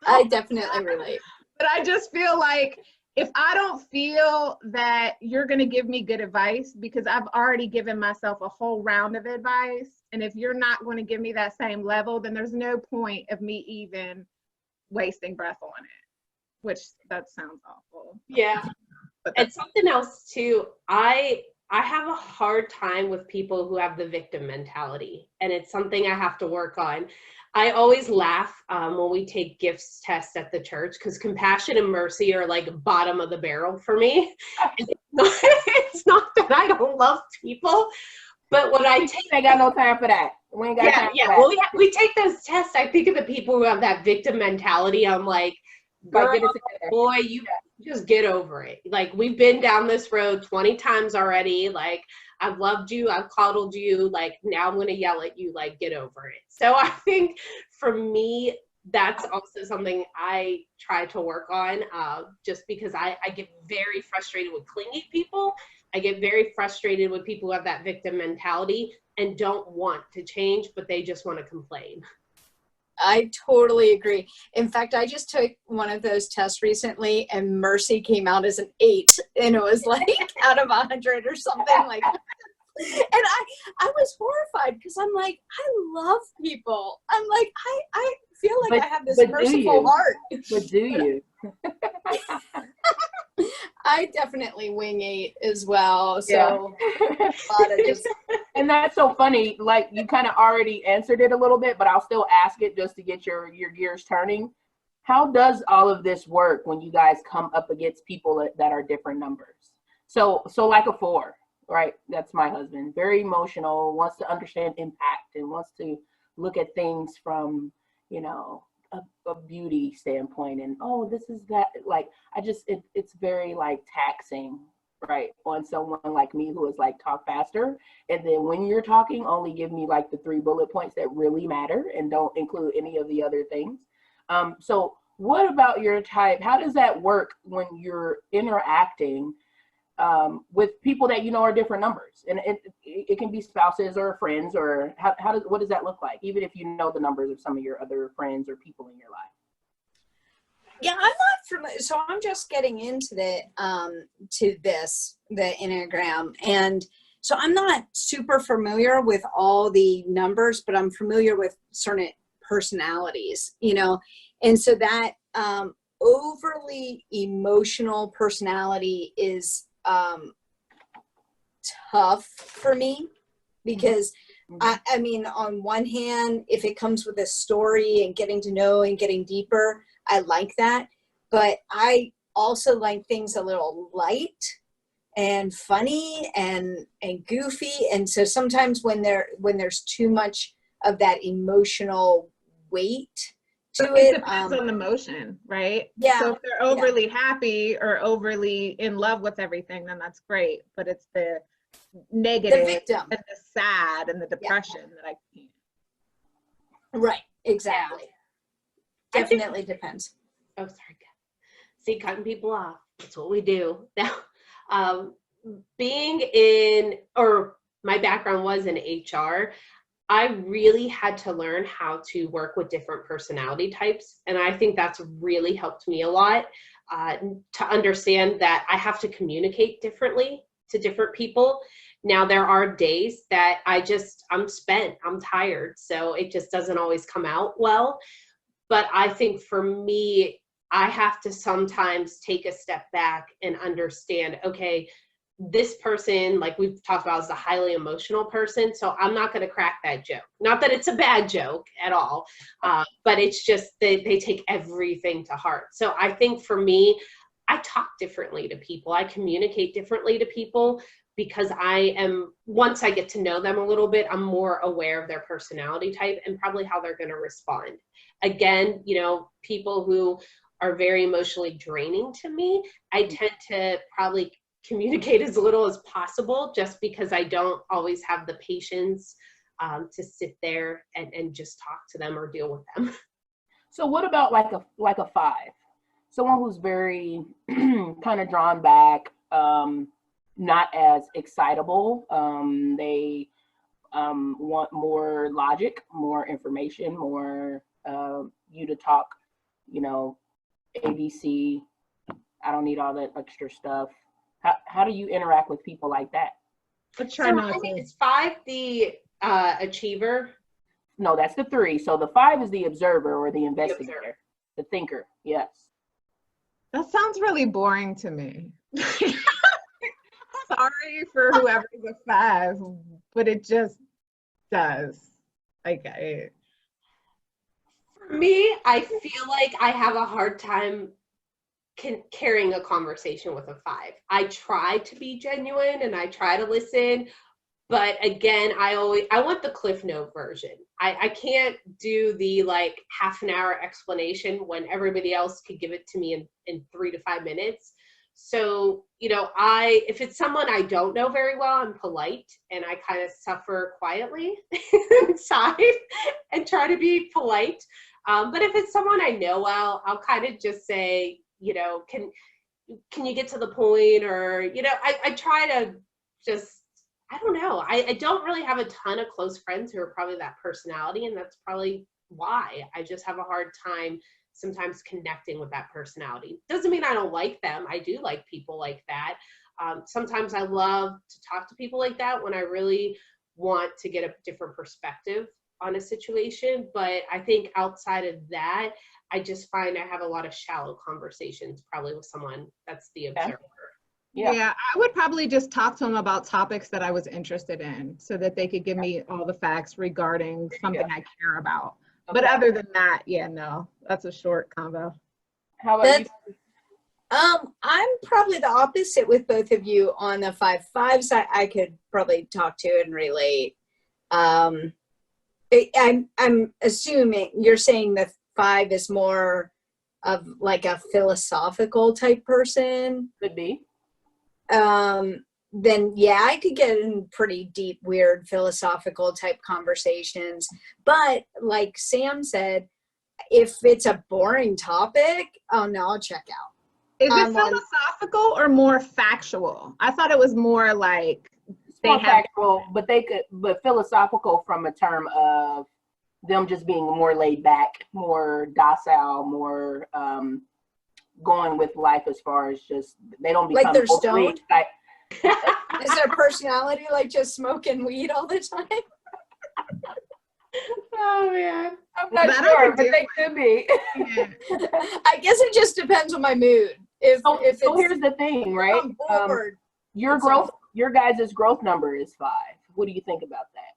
Speaker 4: I definitely relate.
Speaker 3: But I just feel like if I don't feel that you're going to give me good advice, because I've already given myself a whole round of advice, and if you're not going to give me that same level, then there's no point of me even wasting breath on it, which that sounds awful.
Speaker 2: Yeah. And something else too, I have a hard time with people who have the victim mentality, and it's something I have to work on. I always laugh when we take gifts tests at the church, because compassion and mercy are like bottom of the barrel for me. It's not that I don't love people, but when I take,
Speaker 1: I got no time for that. We ain't got time for that.
Speaker 2: Well, we take those tests. I think of the people who have that victim mentality. I'm like, girl, boy, you just get over it. Like, we've been down this road 20 times already. Like, I've loved you, I've coddled you. Like, now I'm going to yell at you. Like, get over it. So I think for me, that's also something I try to work on, just because I get very frustrated with clingy people. I get very frustrated with people who have that victim mentality and don't want to change, but they just want to complain.
Speaker 4: I totally agree. In fact, I just took one of those tests recently, and mercy came out as an 8, and it was like out of 100 or something like that. And I was horrified, because I'm like, I love people. I'm like, I feel like I have this merciful heart.
Speaker 1: But do you?
Speaker 4: I definitely wing 8 as well. So
Speaker 1: yeah. And that's so funny. Like, you kind of already answered it a little bit, but I'll still ask it just to get your gears turning. How does all of this work when you guys come up against people that are different numbers? So like a 4, right? That's my husband. Very emotional, wants to understand impact, and wants to look at things from, you know, a beauty standpoint, and this is that, like, it's very like taxing, right, on someone like me who is like, talk faster, and then when you're talking, only give me like the 3 bullet points that really matter and don't include any of the other things. So what about your type? How does that work when you're interacting with people that you know are different numbers? And it can be spouses or friends, or what does that look like, even if you know the numbers of some of your other friends or people in your life?
Speaker 4: Yeah, I'm not familiar, so I'm just getting into the Enneagram, and so I'm not super familiar with all the numbers, but I'm familiar with certain personalities, you know, and so that overly emotional personality is tough for me, because I mean, on one hand, if it comes with a story and getting to know and getting deeper, I like that. But I also like things a little light and funny and goofy. And so sometimes when there's too much of that emotional weight to it
Speaker 3: depends on the emotion, right?
Speaker 4: Yeah.
Speaker 3: So if they're overly happy or overly in love with everything, then that's great. But it's the negative, the victim, and the sad and the depression that I can't.
Speaker 4: Right. Exactly. Yeah. Definitely depends.
Speaker 2: Oh, sorry. See, cutting people off. That's what we do. Now, my background was in HR. I really had to learn how to work with different personality types. And I think that's really helped me a lot, to understand that I have to communicate differently to different people. Now, there are days that I'm spent, I'm tired, so it just doesn't always come out well. But I think for me, I have to sometimes take a step back and understand, okay, this person, like we've talked about, is a highly emotional person, so I'm not going to crack that joke. Not that it's a bad joke at all, but it's just they take everything to heart. So I think for me, I talk differently to people. I communicate differently to people, because once I get to know them a little bit, I'm more aware of their personality type and probably how they're going to respond. Again, you know, people who are very emotionally draining to me, I tend to probably communicate as little as possible, just because I don't always have the patience to sit there and just talk to them or deal with them.
Speaker 1: So what about like a 5? Someone who's very kind of drawn back, not as excitable. They want more logic, more information, more you to talk, you know, ABC. I don't need all that extra stuff. How do you interact with people like that?
Speaker 2: Is 5 the achiever?
Speaker 1: No, that's the 3. So the 5 is the observer or the investigator, the thinker. Yes.
Speaker 3: That sounds really boring to me. Sorry for whoever's a 5, but it just does. For
Speaker 2: me, I feel like I have a hard time carrying a conversation with a 5. I try to be genuine and I try to listen, but again, I want the Cliff Note version. I can't do the like half an hour explanation when everybody else could give it to me in 3 to 5 minutes. So, you know, if it's someone I don't know very well, I'm polite and I kind of suffer quietly inside and try to be polite. But if it's someone I know well, I'll kind of just say, you know, can you get to the point? Or, you know, I try to just, I don't know. I don't really have a ton of close friends who are probably that personality, and that's probably why I just have a hard time sometimes connecting with that personality. Doesn't mean I don't like them. I do like people like that. Sometimes I love to talk to people like that when I really want to get a different perspective on a situation. But I think outside of that, I just find I have a lot of shallow conversations probably with someone that's the observer.
Speaker 3: Yeah, I would probably just talk to them about topics that I was interested in so that they could give me all the facts regarding something I care about. Okay. But other than that, yeah, no, that's a short convo.
Speaker 1: How about you?
Speaker 4: I'm probably the opposite with both of you on the 5s. I could probably talk to and relate. I'm assuming you're saying the 5 is more of like a philosophical type person.
Speaker 1: Could be.
Speaker 4: Then yeah, I could get in pretty deep, weird philosophical type conversations. But like Sam said, if it's a boring topic, oh no, I'll check out.
Speaker 3: Is it philosophical or more factual? I thought it was more like
Speaker 1: factual, but philosophical from a term of them just being more laid back, more docile, more going with life as far as just they don't become
Speaker 4: like they're stoned. Is their personality like just smoking weed all the time?
Speaker 2: Oh man,
Speaker 1: I'm not sure, but they could be.
Speaker 4: Yeah. I guess it just depends on my mood.
Speaker 1: So here's the thing, right? Your guys' growth number is 5. What do you think about that?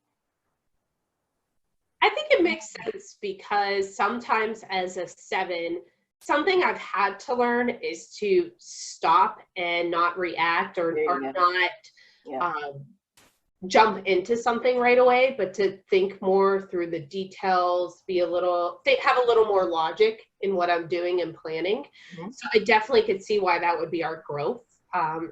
Speaker 2: I think it makes sense because sometimes as a 7, something I've had to learn is to stop and not react or not jump into something right away, but to think more through the details, have a little more logic in what I'm doing and planning. Mm-hmm. So I definitely could see why that would be our growth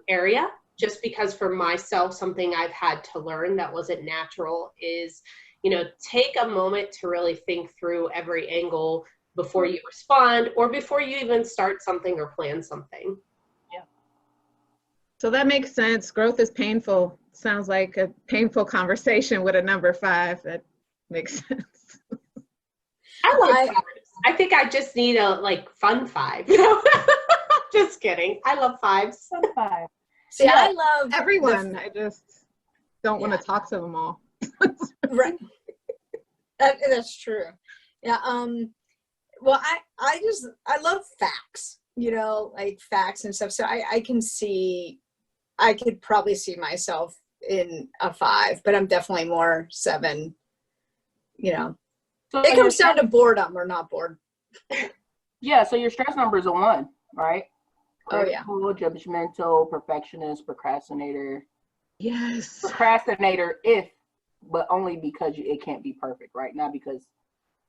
Speaker 2: area. Just because for myself, something I've had to learn that wasn't natural is, you know, take a moment to really think through every angle before you respond or before you even start something or plan something.
Speaker 1: Yeah.
Speaker 3: So that makes sense. Growth is painful. Sounds like a painful conversation with a number 5. That makes sense.
Speaker 2: I think I just need a fun 5. Just kidding. I love 5s.
Speaker 1: Fun 5.
Speaker 4: See, yeah, I love
Speaker 3: everyone. I just don't want to talk to them all.
Speaker 4: Right. That's true. Yeah. Well, I love facts, you know, like facts and stuff. So I could probably see myself in a 5, but I'm definitely more 7, you know. So it comes down to boredom or not bored.
Speaker 1: Yeah. So your stress number is a 1, right?
Speaker 4: Oh yeah.
Speaker 1: Judgmental, perfectionist, procrastinator.
Speaker 3: Yes.
Speaker 1: Procrastinator but only because it can't be perfect, right? Not because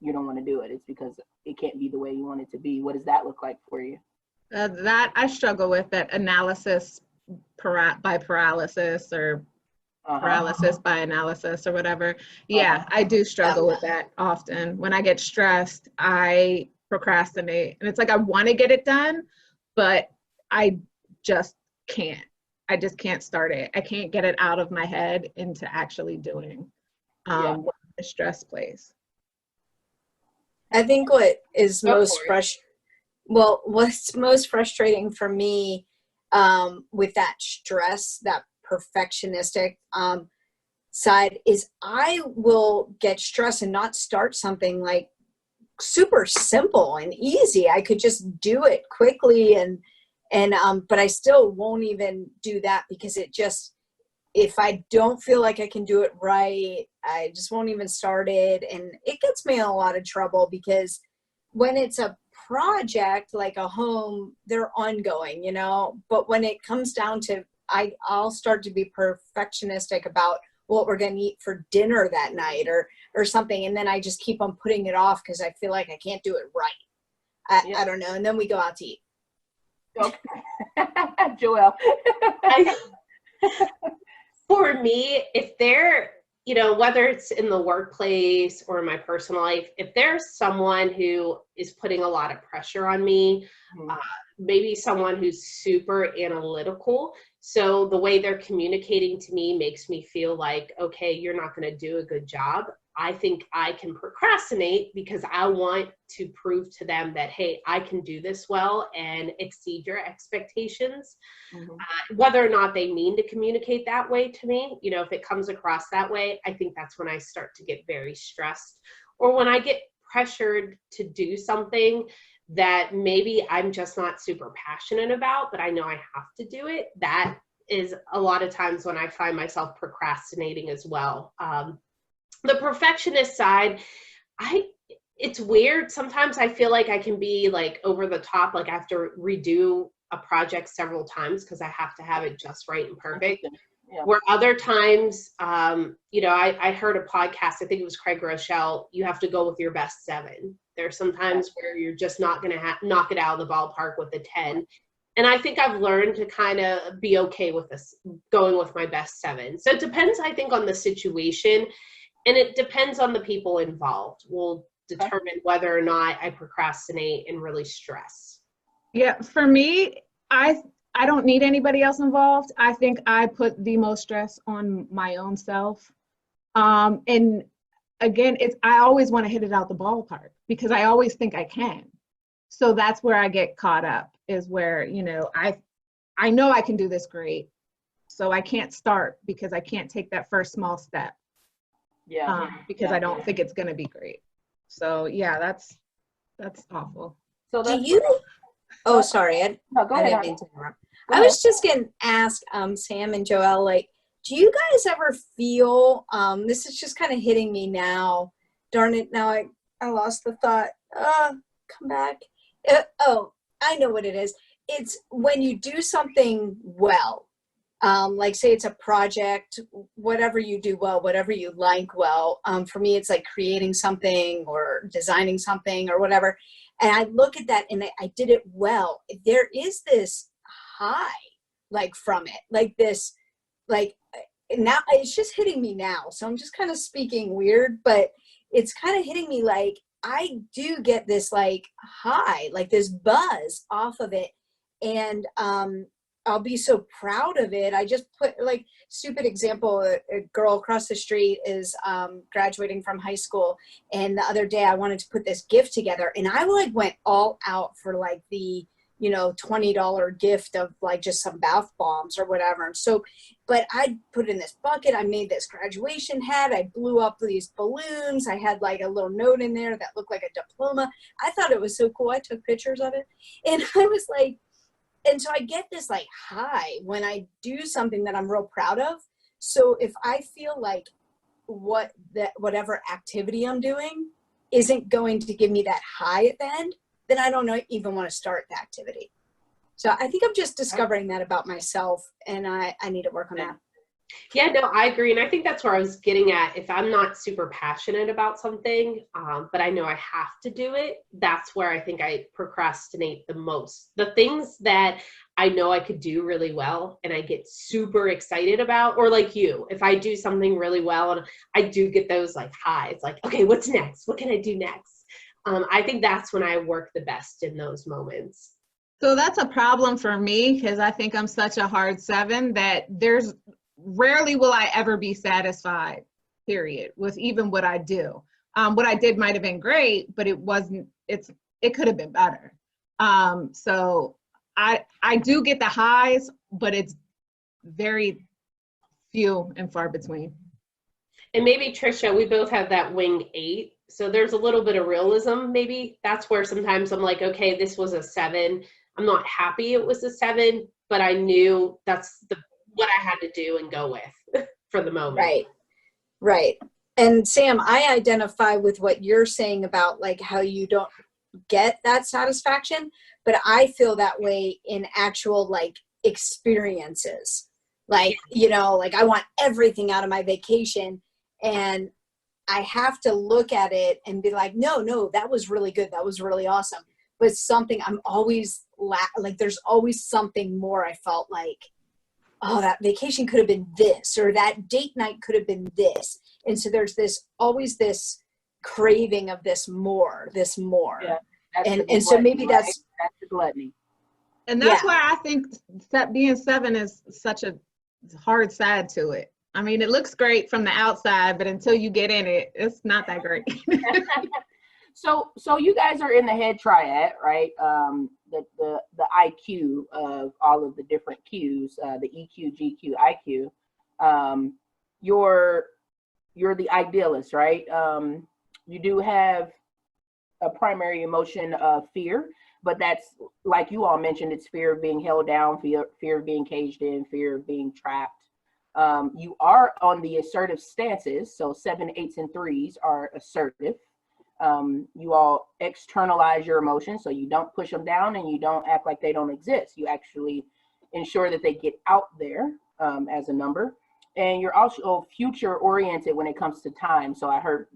Speaker 1: you don't want to do it. It's because it can't be the way you want it to be. What does that look like for you?
Speaker 3: That I struggle with, that analysis by paralysis or paralysis by analysis or whatever. Yeah, I do struggle with that often. When I get stressed, I procrastinate. And it's like I want to get it done, but I just can't. I just can't start it. I can't get it out of my head into actually doing when the stress plays.
Speaker 4: I think what's most frustrating for me with that stress, that perfectionistic side, is I will get stressed and not start something like super simple and easy. I could just do it quickly but I still won't even do that because if I don't feel like I can do it right, I just won't even start it. And it gets me in a lot of trouble because when it's a project like a home, they're ongoing, but when it comes down to, I'll start to be perfectionistic about what we're going to eat for dinner that night or something. And then I just keep on putting it off because I feel like I can't do it right. I don't know. And then we go out to eat.
Speaker 1: Okay. Joelle.
Speaker 2: For me, if they're, whether it's in the workplace or in my personal life, if there's someone who is putting a lot of pressure on me, maybe someone who's super analytical, so the way they're communicating to me makes me feel like, okay, you're not going to do a good job. I think I can procrastinate because I want to prove to them that, hey, I can do this well and exceed your expectations. Whether or not they mean to communicate that way to me, if it comes across that way, I think that's when I start to get very stressed. Or when I get pressured to do something that maybe I'm just not super passionate about, but I know I have to do it. That is a lot of times when I find myself procrastinating as well. The perfectionist side, it's weird. Sometimes I feel like I can be like over the top, like I have to redo a project several times because I have to have it just right and perfect. Yeah. Where other times, I heard a podcast, I think it was Craig Rochelle, you have to go with your best 7. There's some times where you're just not going to knock it out of the ballpark with a 10. And I think I've learned to kind of be okay with this, going with my best 7. So it depends, I think, on the situation. And it depends on the people involved will determine whether or not I procrastinate and really stress.
Speaker 3: Yeah, for me, I don't need anybody else involved. I think I put the most stress on my own self. And again, I always want to hit it out the ballpark because I always think I can. So that's where I get caught up, is where, I know I can do this great. So I can't start because I can't take that first small step. Because I don't think it's going to be great. So yeah, that's awful.
Speaker 1: So
Speaker 4: do you? Oh, sorry.
Speaker 1: No, go ahead.
Speaker 4: I was just going to ask Sam and Joelle, like, do you guys ever feel? This is just kind of hitting me now. Darn it! Now I lost the thought. Come back. I know what it is. It's when you do something well. Like say it's a project, whatever you do well, whatever you like well. For me, it's like creating something or designing something or whatever. And I look at that and I did it well. There is this high, like from it, like this, like now it's just hitting me now. So I'm just kind of speaking weird, but it's kind of hitting me like I do get this like high, like this buzz off of it. And, I'll be so proud of it. I just put like stupid example, a girl across the street is graduating from high school. And the other day I wanted to put this gift together and I like went all out for like the, $20 gift of like just some bath bombs or whatever. And so, but I put it in this bucket. I made this graduation hat. I blew up these balloons. I had like a little note in there that looked like a diploma. I thought it was so cool. I took pictures of it and I was like, and so I get this like high when I do something that I'm real proud of. So if I feel like whatever activity I'm doing isn't going to give me that high at the end, then I don't even want to start the activity. So I think I'm just discovering that about myself and I need to work on that.
Speaker 2: Yeah, no, I agree. And I think that's where I was getting at. If I'm not super passionate about something, but I know I have to do it, that's where I think I procrastinate the most. The things that I know I could do really well and I get super excited about, or like you, if I do something really well and I do get those like highs, like, okay, what's next? What can I do next? I think that's when I work the best in those moments.
Speaker 3: So that's a problem for me because I think I'm such a hard 7 that there's rarely will I ever be satisfied, period, with even what I do. What I did might have been great, but it could have been better. So I do get the highs, but it's very few and far between.
Speaker 2: And maybe Trisha, we both have that winged 8. So there's a little bit of realism. Maybe that's where sometimes I'm like, okay, this was a 7. I'm not happy it was a 7, but I knew that's what I had to do and go with for the moment.
Speaker 4: Right. And Sam, I identify with what you're saying about like how you don't get that satisfaction, but I feel that way in actual like experiences. Like, like I want everything out of my vacation, and I have to look at it and be like, no, that was really good. That was really awesome. But something I'm always like, there's always something more. I felt like, oh, that vacation could have been this, or that date night could have been this. And so there's always this craving of this more.
Speaker 1: Yeah,
Speaker 4: and so maybe that's
Speaker 1: the gluttony.
Speaker 3: And that's why I think that being 7 is such a hard side to it. I mean, it looks great from the outside, but until you get in it, it's not that great.
Speaker 1: So you guys are in the head triad, right? The IQ of all of the different Qs, the EQ, GQ, IQ. You're the idealist, right? You do have a primary emotion of fear, but that's, like you all mentioned, it's fear of being held down, fear of being caged in, fear of being trapped. You are on the assertive stances, so 7, 8s, and 3s are assertive. You all externalize your emotions, so you don't push them down and you don't act like they don't exist. You actually ensure that they get out there as a number. And you're also future oriented when it comes to time. So I heard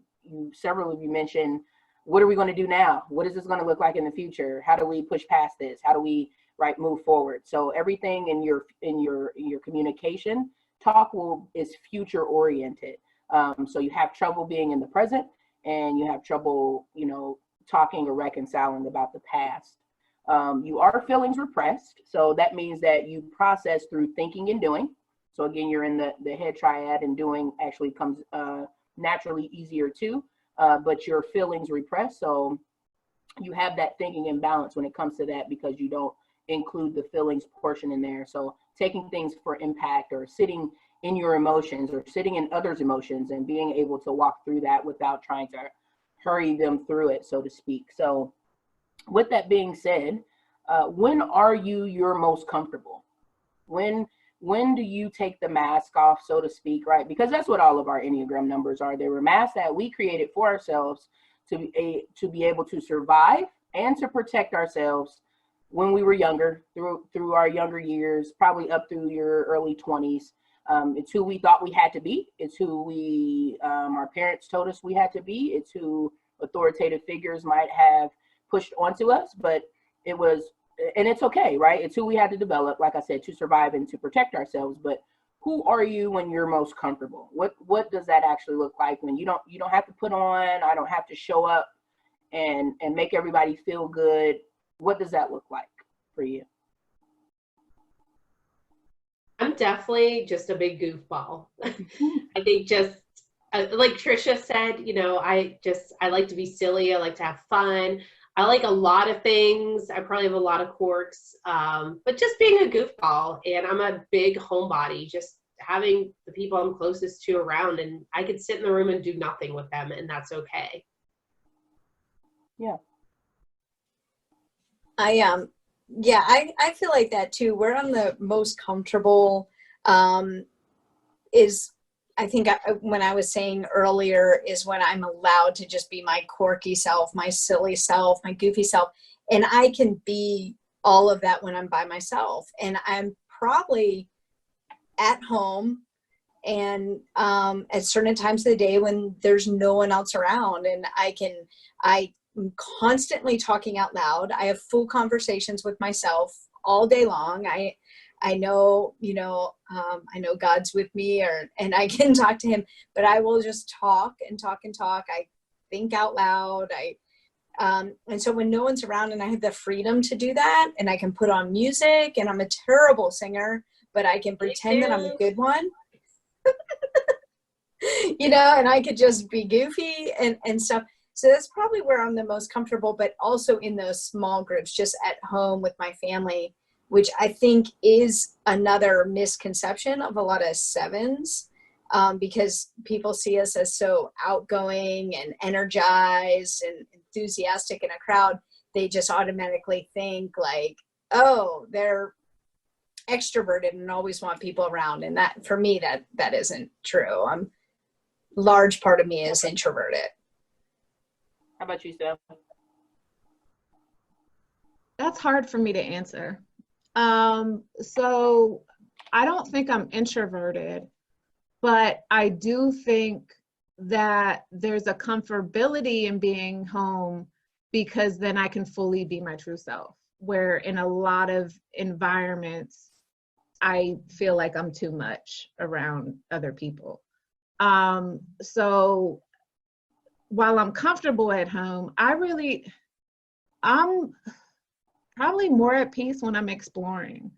Speaker 1: several of you mention, what are we going to do now? What is this going to look like in the future? How do we push past this? How do we move forward? So everything in your communication talk is future oriented. So you have trouble being in the present, and you have trouble, talking or reconciling about the past. You are feelings repressed. So that means that you process through thinking and doing. So again, you're in the head triad, and doing actually comes naturally easier too, but your feelings repressed. So you have that thinking imbalance when it comes to that, because you don't include the feelings portion in there. So taking things for impact, or sitting in your emotions, or sitting in others' emotions, and being able to walk through that without trying to hurry them through it, so to speak. So with that being said, when are you your most comfortable? When do you take the mask off, so to speak, right? Because that's what all of our Enneagram numbers are. They were masks that we created for ourselves to be able to survive and to protect ourselves when we were younger, through our younger years, probably up through your early 20s. It's who we thought we had to be. It's who our parents told us we had to be. It's who authoritative figures might have pushed onto us, but it was, and it's okay, right? It's who we had to develop, like I said, to survive and to protect ourselves. But who are you when you're most comfortable? What does that actually look like when you don't have to put on, I don't have to show up and make everybody feel good? What does that look like for you?
Speaker 2: I'm definitely just a big goofball. I think just like Trisha said, I like to be silly. I like to have fun. I like a lot of things. I probably have a lot of quirks, but just being a goofball. And I'm a big homebody, just having the people I'm closest to around, and I could sit in the room and do nothing with them, and that's okay.
Speaker 1: Yeah.
Speaker 4: I feel like that too. Where I'm the most comfortable is, I think when I was saying earlier, is when I'm allowed to just be my quirky self, my silly self, my goofy self. And I can be all of that when I'm by myself. And I'm probably at home and at certain times of the day when there's no one else around, and I'm constantly talking out loud. I have full conversations with myself all day long. I know, I know God's with me, and I can talk to him, but I will just talk and talk and talk. I think out loud. And so when no one's around and I have the freedom to do that, and I can put on music, and I'm a terrible singer, but I can pretend that I'm a good one, and I could just be goofy and stuff. So that's probably where I'm the most comfortable, but also in those small groups, just at home with my family, which I think is another misconception of a lot of 7s, because people see us as so outgoing and energized and enthusiastic in a crowd. They just automatically think like, oh, they're extroverted and always want people around. And that, for me, that isn't true. Large part of me is introverted.
Speaker 1: How about you, Steph?
Speaker 3: That's hard for me to answer. So I don't think I'm introverted, but I do think that there's a comfortability in being home, because then I can fully be my true self, where in a lot of environments, I feel like I'm too much around other people. So while I'm comfortable at home, I'm probably more at peace when I'm exploring.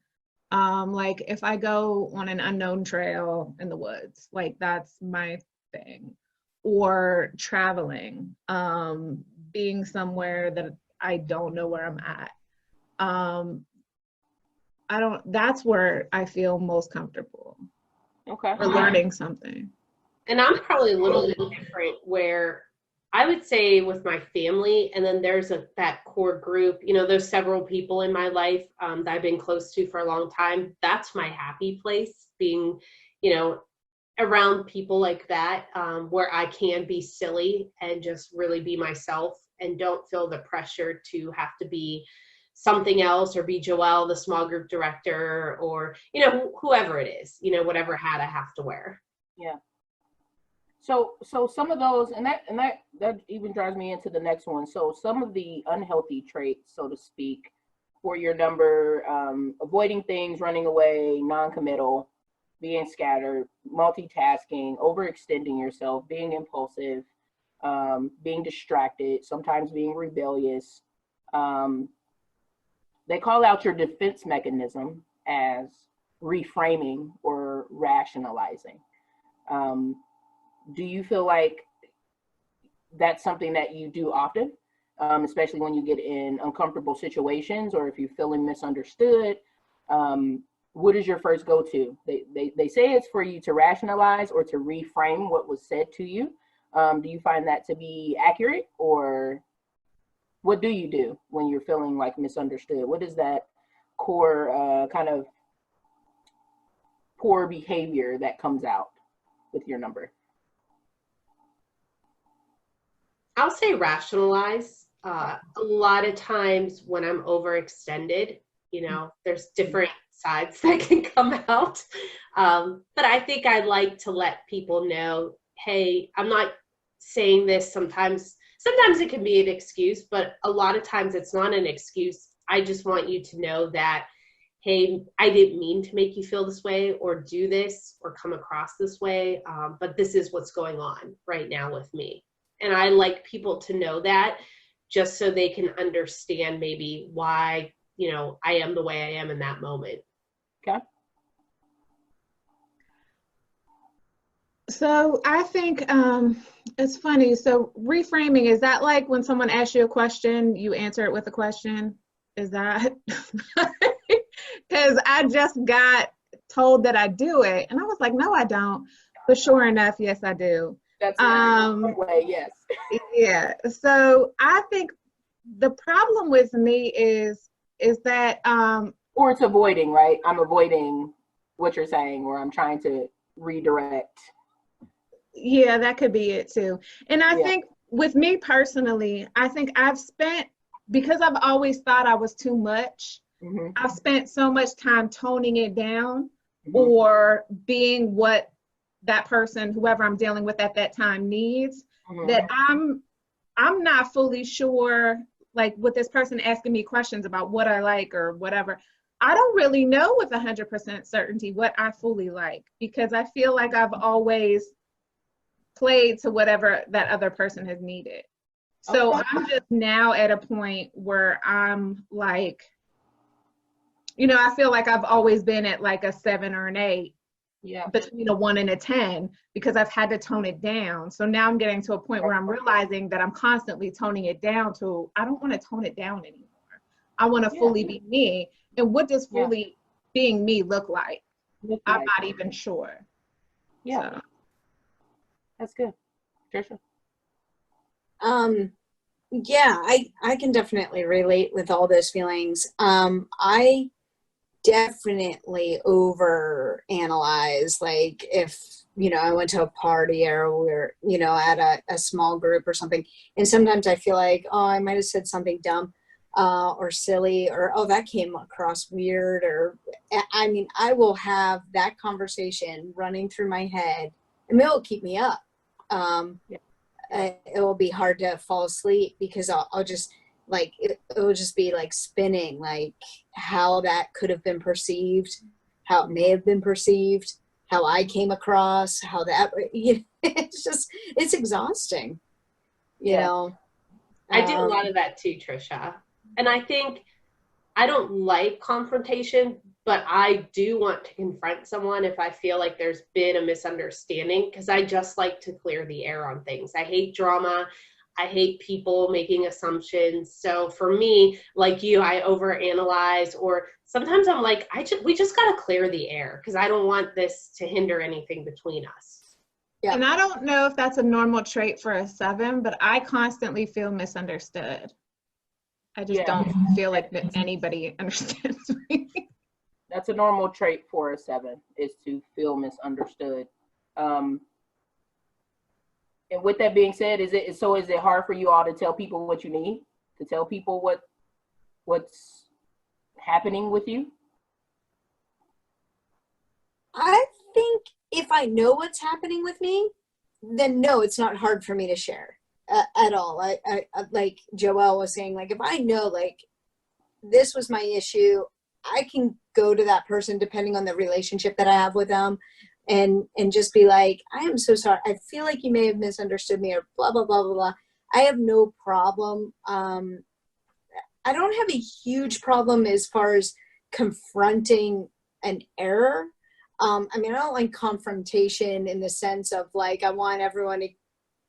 Speaker 3: Like if I go on an unknown trail in the woods, like that's my thing. Or traveling, being somewhere that I don't know where I'm at. That's where I feel most comfortable.
Speaker 1: Okay.
Speaker 3: Or learning something.
Speaker 2: And I'm probably a little bit different, where I would say with my family, and then there's that core group, there's several people in my life that I've been close to for a long time. That's my happy place, being, around people like that, where I can be silly and just really be myself and don't feel the pressure to have to be something else or be Joelle, the small group director, or, whoever it is, whatever hat I have to wear.
Speaker 1: Yeah. So some of those, and that even drives me into the next one. So some of the unhealthy traits, so to speak, for your number, avoiding things, running away, non-committal, being scattered, multitasking, overextending yourself, being impulsive, being distracted, sometimes being rebellious. They call out your defense mechanism as reframing or rationalizing. Do you feel like that's something that you do often, especially when you get in uncomfortable situations, or if you're feeling misunderstood? What is your first go-to? They say it's for you to rationalize or to reframe what was said to you. Do you find that to be accurate, or what do you do when you're feeling like misunderstood? What is that core kind of poor behavior that comes out with your number?
Speaker 2: I'll say rationalize. A lot of times when I'm overextended, there's different sides that can come out. But I think I like to let people know, hey, I'm not saying this. Sometimes it can be an excuse, but a lot of times it's not an excuse. I just want you to know that, hey, I didn't mean to make you feel this way or do this or come across this way, but this is what's going on right now with me. And I like people to know that, just so they can understand maybe why, I am the way I am in that moment.
Speaker 1: Okay.
Speaker 3: So I think it's funny. So reframing, is that like when someone asks you a question, you answer it with a question? Is that? Because I just got told that I do it, and I was like, no, I don't. But sure enough, yes, I do.
Speaker 1: That's one way, yes.
Speaker 3: Yeah. So I think the problem with me is that
Speaker 1: or it's avoiding, right? I'm avoiding what you're saying, or I'm trying to redirect.
Speaker 3: Yeah, that could be it too. And I think with me personally, I think I've spent, because I've always thought I was too much, I've spent so much time toning it down or being what that person, whoever I'm dealing with at that time, needs, that I'm not fully sure, like with this person asking me questions about what I like or whatever, I don't really know with 100% certainty what I fully like, because I feel like I've always played to whatever that other person has needed. So
Speaker 1: Okay.
Speaker 3: I'm just now at a point where I'm like, you know, I feel like I've always been at like a 7 or an 8, between a 1 and a 10, because I've had to tone it down. So now I'm getting to a point where I'm realizing that I'm constantly toning it down to, I don't want to tone it down anymore. I want to fully be me. And what does fully being me look like? I'm not even sure.
Speaker 1: Yeah. So. That's good. Trisha?
Speaker 4: Yeah, I can definitely relate with all those feelings. I definitely over analyze, like if, you know, I went to a party or we're, you know, at a small group or something, and sometimes I feel like, oh, I might have said something dumb or silly, or oh, that came across weird, or I mean, I will have that conversation running through my head, and it will keep me up. It will be hard to fall asleep because I'll just like it will just be like spinning, like how that could have been perceived, how it may have been perceived, how I came across, how that, you know, it's exhausting, you know.
Speaker 2: I do a lot of that too, Trisha. And I think I don't like confrontation, but I do want to confront someone if I feel like there's been a misunderstanding, because I just like to clear the air on things. I hate drama. I hate people making assumptions. So for me, like you, I overanalyze, or sometimes I'm like, we just got to clear the air because I don't want this to hinder anything between us.
Speaker 3: Yeah. And I don't know if that's a normal trait for a 7, but I constantly feel misunderstood. I just don't feel like that anybody understands me.
Speaker 1: That's a normal trait for a 7, is to feel misunderstood. And with that being said, is it hard for you all to tell people what you need? To tell people what's happening with you?
Speaker 4: I think if I know what's happening with me, then no, it's not hard for me to share at all. I like Joelle was saying, like if I know like this was my issue, I can go to that person depending on the relationship that I have with them and just be like, I am so sorry. I feel like you may have misunderstood me, or blah, blah, blah, blah, blah. I have no problem. I don't have a huge problem as far as confronting an error. I mean, I don't like confrontation in the sense of like, I want everyone to,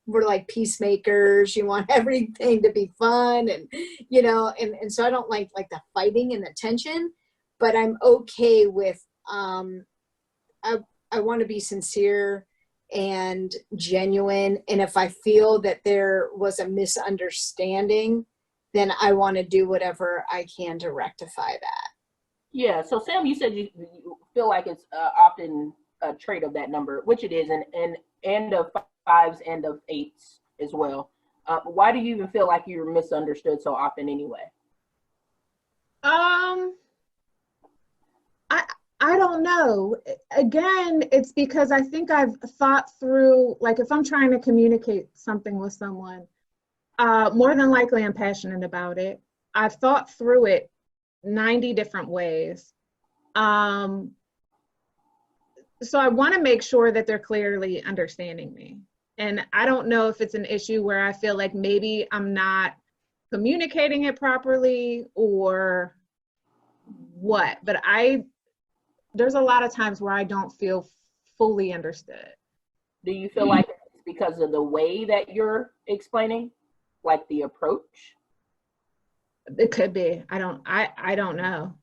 Speaker 4: we're like peacemakers. You want everything to be fun and, you know, and so I don't like the fighting and the tension, but I'm okay with, I want to be sincere and genuine. And if I feel that there was a misunderstanding, then I want to do whatever I can to rectify that.
Speaker 1: Yeah. So Sam, you said you feel like it's often a trait of that number, which it is, and of 5s and of 8s as well. Why do you even feel like you're misunderstood so often anyway?
Speaker 3: I don't know. Again, it's because I think I've thought through, like if I'm trying to communicate something with someone, more than likely I'm passionate about it. I've thought through it 90 different ways. So I want to make sure that they're clearly understanding me. And I don't know if it's an issue where I feel like maybe I'm not communicating it properly or what, but there's a lot of times where I don't feel fully understood.
Speaker 1: Do you feel like it's because of the way that you're explaining, like the approach?
Speaker 3: It could be. I don't know.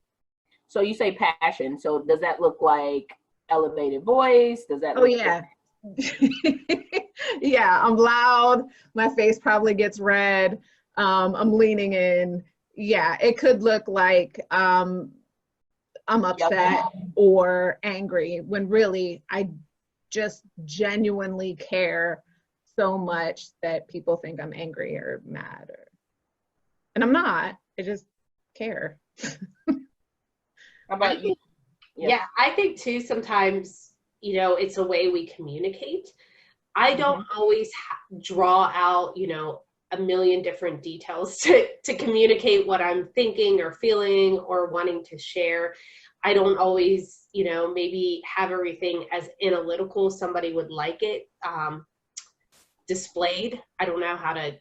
Speaker 1: So you say passion. So does that look like elevated voice? Does that?
Speaker 3: Yeah, I'm loud. My face probably gets red. I'm leaning in. Yeah, it could look like I'm upset or angry when really I just genuinely care so much that people think I'm angry or mad, and I'm not. I just care.
Speaker 1: How about you?
Speaker 2: Yeah, I think too sometimes, you know, it's a way we communicate. I don't always draw out, you know, a million different details to communicate what I'm thinking or feeling or wanting to share. I don't always, maybe have everything as analytical as somebody would like it displayed. I don't know how to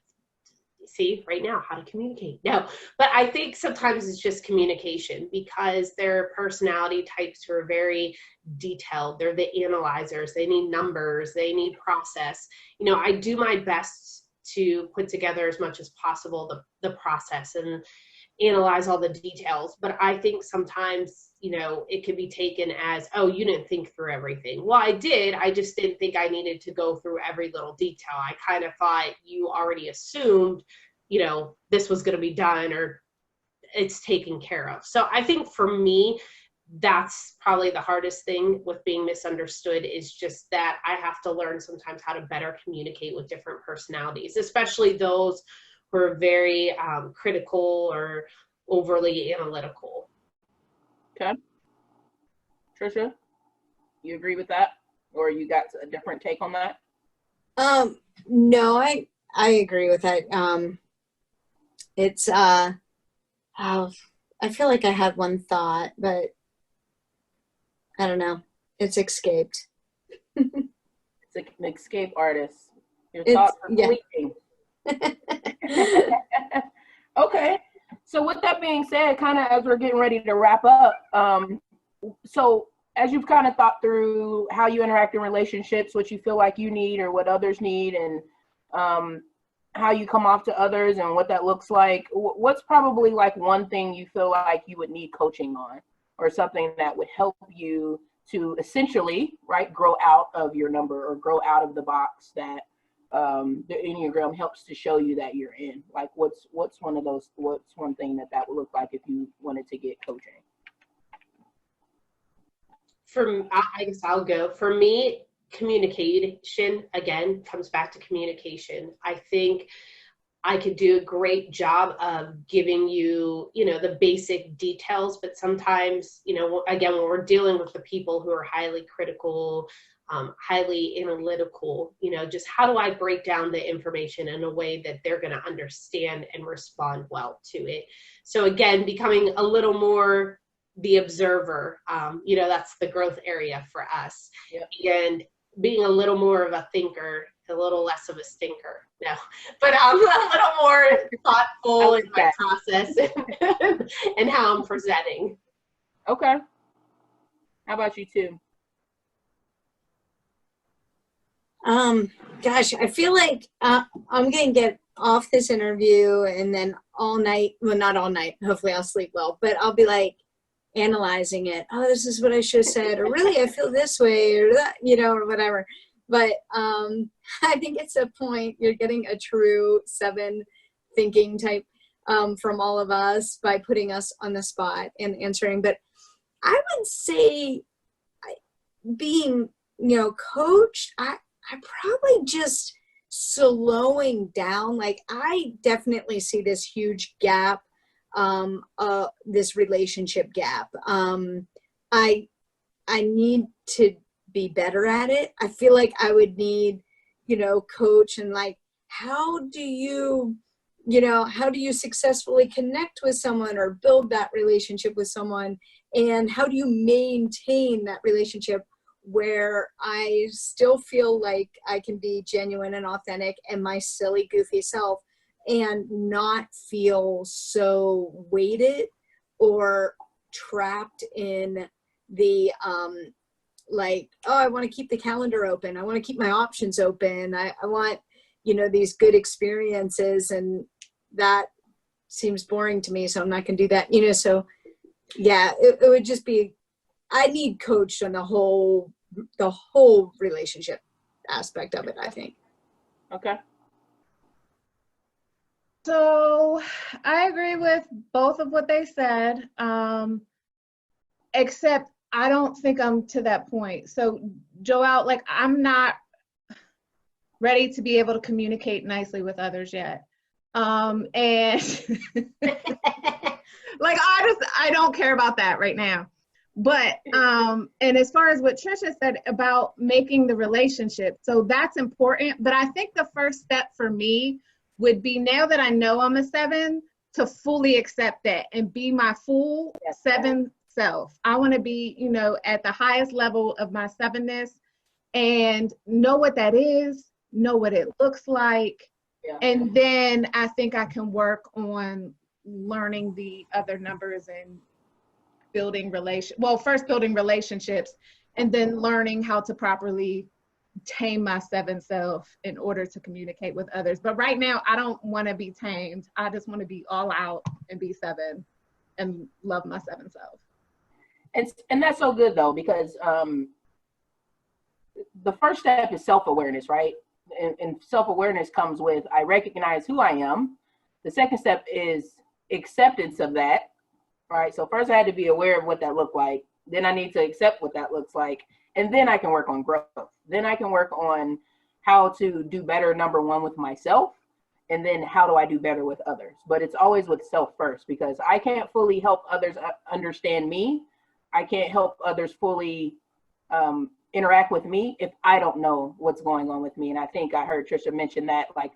Speaker 2: see right now how to communicate. No, but I think sometimes it's just communication, because there are personality types who are very detailed. They're the analyzers. They need numbers. They need process. I do my best to put together as much as possible the process and analyze all the details. But I think sometimes, it could be taken as, oh, you didn't think through everything. Well, I did. I just didn't think I needed to go through every little detail. I kind of thought you already assumed, this was going to be done or it's taken care of. So I think for me, that's probably the hardest thing with being misunderstood, is just that I have to learn sometimes how to better communicate with different personalities, especially those who are very critical or overly analytical.
Speaker 1: Okay. Trisha, you agree with that? Or you got a different take on that?
Speaker 4: No, I agree with that. It's, I feel like I had one thought, but I don't know. It's escaped.
Speaker 1: It's an escape artist. Your thoughts are fleeting. Okay. So with that being said, kind of as we're getting ready to wrap up, so as you've kind of thought through how you interact in relationships, what you feel like you need or what others need, and how you come off to others and what that looks like, what's probably like one thing you feel like you would need coaching on, or something that would help you to essentially, right, grow out of your number or grow out of the box that the Enneagram helps to show you that you're in? Like what's one thing that would look like if you wanted to get coaching?
Speaker 2: I guess I'll go. For me, communication, again, comes back to communication. I think I could do a great job of giving you, the basic details, but sometimes, again, when we're dealing with the people who are highly critical, highly analytical, just how do I break down the information in a way that they're going to understand and respond well to it? So again, becoming a little more the observer, that's the growth area for us.
Speaker 1: Yep. And
Speaker 2: being a little more of a thinker, a little less of a stinker. No, but I'm a little more thoughtful in my process and how I'm presenting.
Speaker 1: Okay. How about you too?
Speaker 4: Gosh, I feel like I'm going to get off this interview and then all night, well, not all night, hopefully I'll sleep well, but I'll be like analyzing it. Oh, this is what I should have said, or really I feel this way, or that, or whatever. But I think it's a point you're getting a true 7 thinking type from all of us by putting us on the spot and answering. But I would say being, coached, I probably just slowing down. Like I definitely see this huge gap, this relationship gap. I need to be better at it. I feel like I would need, coach and like, how do you successfully connect with someone or build that relationship with someone? And how do you maintain that relationship where I still feel like I can be genuine and authentic and my silly, goofy self, and not feel so weighted or trapped in the, like, oh, I want to keep the calendar open. I want to keep my options open. I want, these good experiences, and that seems boring to me. So I'm not going to do that, so yeah, it would just be, I need coached on the whole relationship aspect of it, I think.
Speaker 1: Okay.
Speaker 3: So I agree with both of what they said, except I don't think I'm to that point. So Joelle, like I'm not ready to be able to communicate nicely with others yet. And like I don't care about that right now. But and as far as what Trisha said about making the relationship, so that's important. But I think the first step for me would be, now that I know I'm a 7, to fully accept that and be my full 7 self. I want to be, you know, at the highest level of my 7ness and know what that is, know what it looks like. Yeah. And then I think I can work on learning the other numbers and building first building relationships and then learning how to properly tame my 7 self in order to communicate with others. But right now, I don't want to be tamed. I just want to be all out and be 7 and love my 7 self.
Speaker 1: And that's so good though, because the first step is self-awareness, right? And self-awareness comes with, I recognize who I am. The second step is acceptance of that, right? So first I had to be aware of what that looked like. Then I need to accept what that looks like. And then I can work on growth. Then I can work on how to do better, number one, with myself. And then how do I do better with others? But it's always with self first, because I can't fully help others understand me. I can't help others fully interact with me if I don't know what's going on with me. And I think I heard Trisha mention that, like,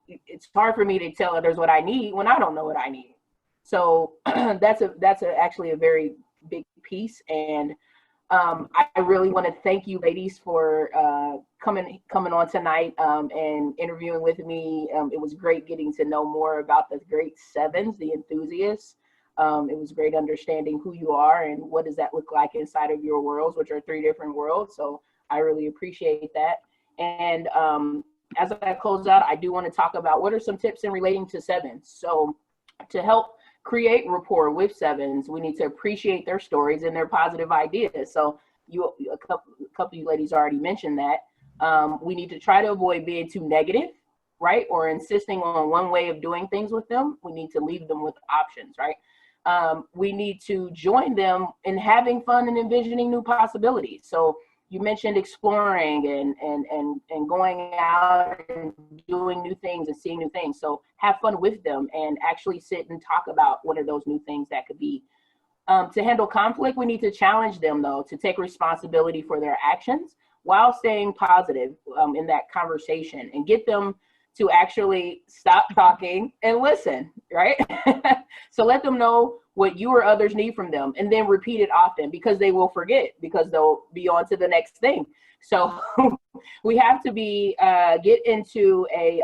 Speaker 1: it's hard for me to tell others what I need when I don't know what I need. So that's actually a very big piece. And I really want to thank you ladies for coming on tonight and interviewing with me. It was great getting to know more about the great 7s, the enthusiasts. It was great understanding who you are and what does that look like inside of your worlds, which are 3 different worlds. So I really appreciate that. And as I close out, I do want to talk about what are some tips in relating to 7s. So to help create rapport with 7s, we need to appreciate their stories and their positive ideas. So a couple of you ladies already mentioned that. We need to try to avoid being too negative, right? Or insisting on one way of doing things with them. We need to leave them with options, right? We need to join them in having fun and envisioning new possibilities. So you mentioned exploring and going out and doing new things and seeing new things. So have fun with them and actually sit and talk about what are those new things that could be. To handle conflict, we need to challenge them, though, to take responsibility for their actions while staying positive in that conversation, and get them to actually stop talking and listen, right? So let them know what you or others need from them, and then repeat it often, because they will forget, because they'll be on to the next thing. So we have to get into a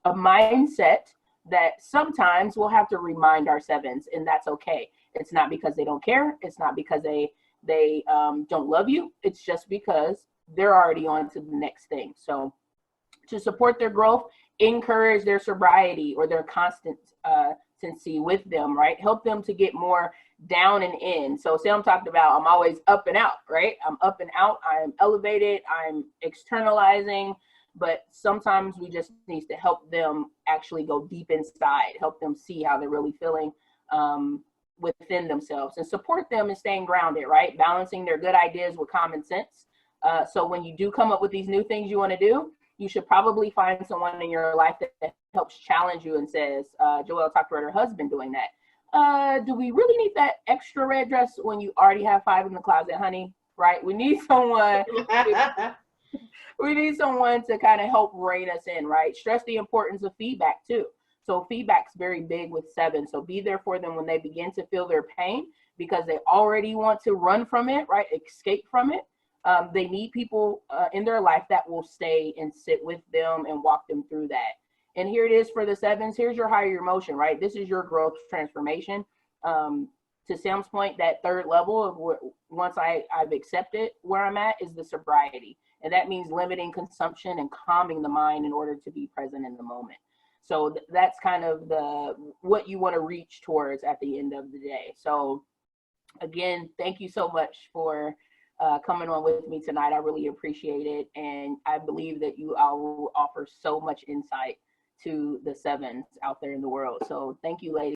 Speaker 1: mindset that sometimes we'll have to remind our 7s, and that's okay. It's not because they don't care. It's not because they don't love you. It's just because they're already on to the next thing. So to support their growth, encourage their sobriety or their constancy with them, right? Help them to get more down and in. So Sam talked about, I'm always up and out, right? I'm up and out. I'm elevated. I'm externalizing. But sometimes we just need to help them actually go deep inside, help them see how they're really feeling within themselves, and support them in staying grounded, right? Balancing their good ideas with common sense. So when you do come up with these new things you want to do, you should probably find someone in your life that helps challenge you and says, Joelle talked about her husband doing that. Do we really need that extra red dress when you already have 5 in the closet, honey? Right? We need someone. We need someone to kind of help rein us in, right? Stress the importance of feedback too. So feedback's very big with 7. So be there for them when they begin to feel their pain, because they already want to run from it, right? Escape from it. They need people in their life that will stay and sit with them and walk them through that. And here it is for the 7s. Here's your higher emotion, right? This is your growth transformation. To Sam's point, that 3rd level of once I've accepted where I'm at is the sobriety. And that means limiting consumption and calming the mind in order to be present in the moment. So that's kind of what you want to reach towards at the end of the day. So again, thank you so much for coming on with me tonight. I really appreciate it. And I believe that you all will offer so much insight to the 7s out there in the world. So thank you, ladies.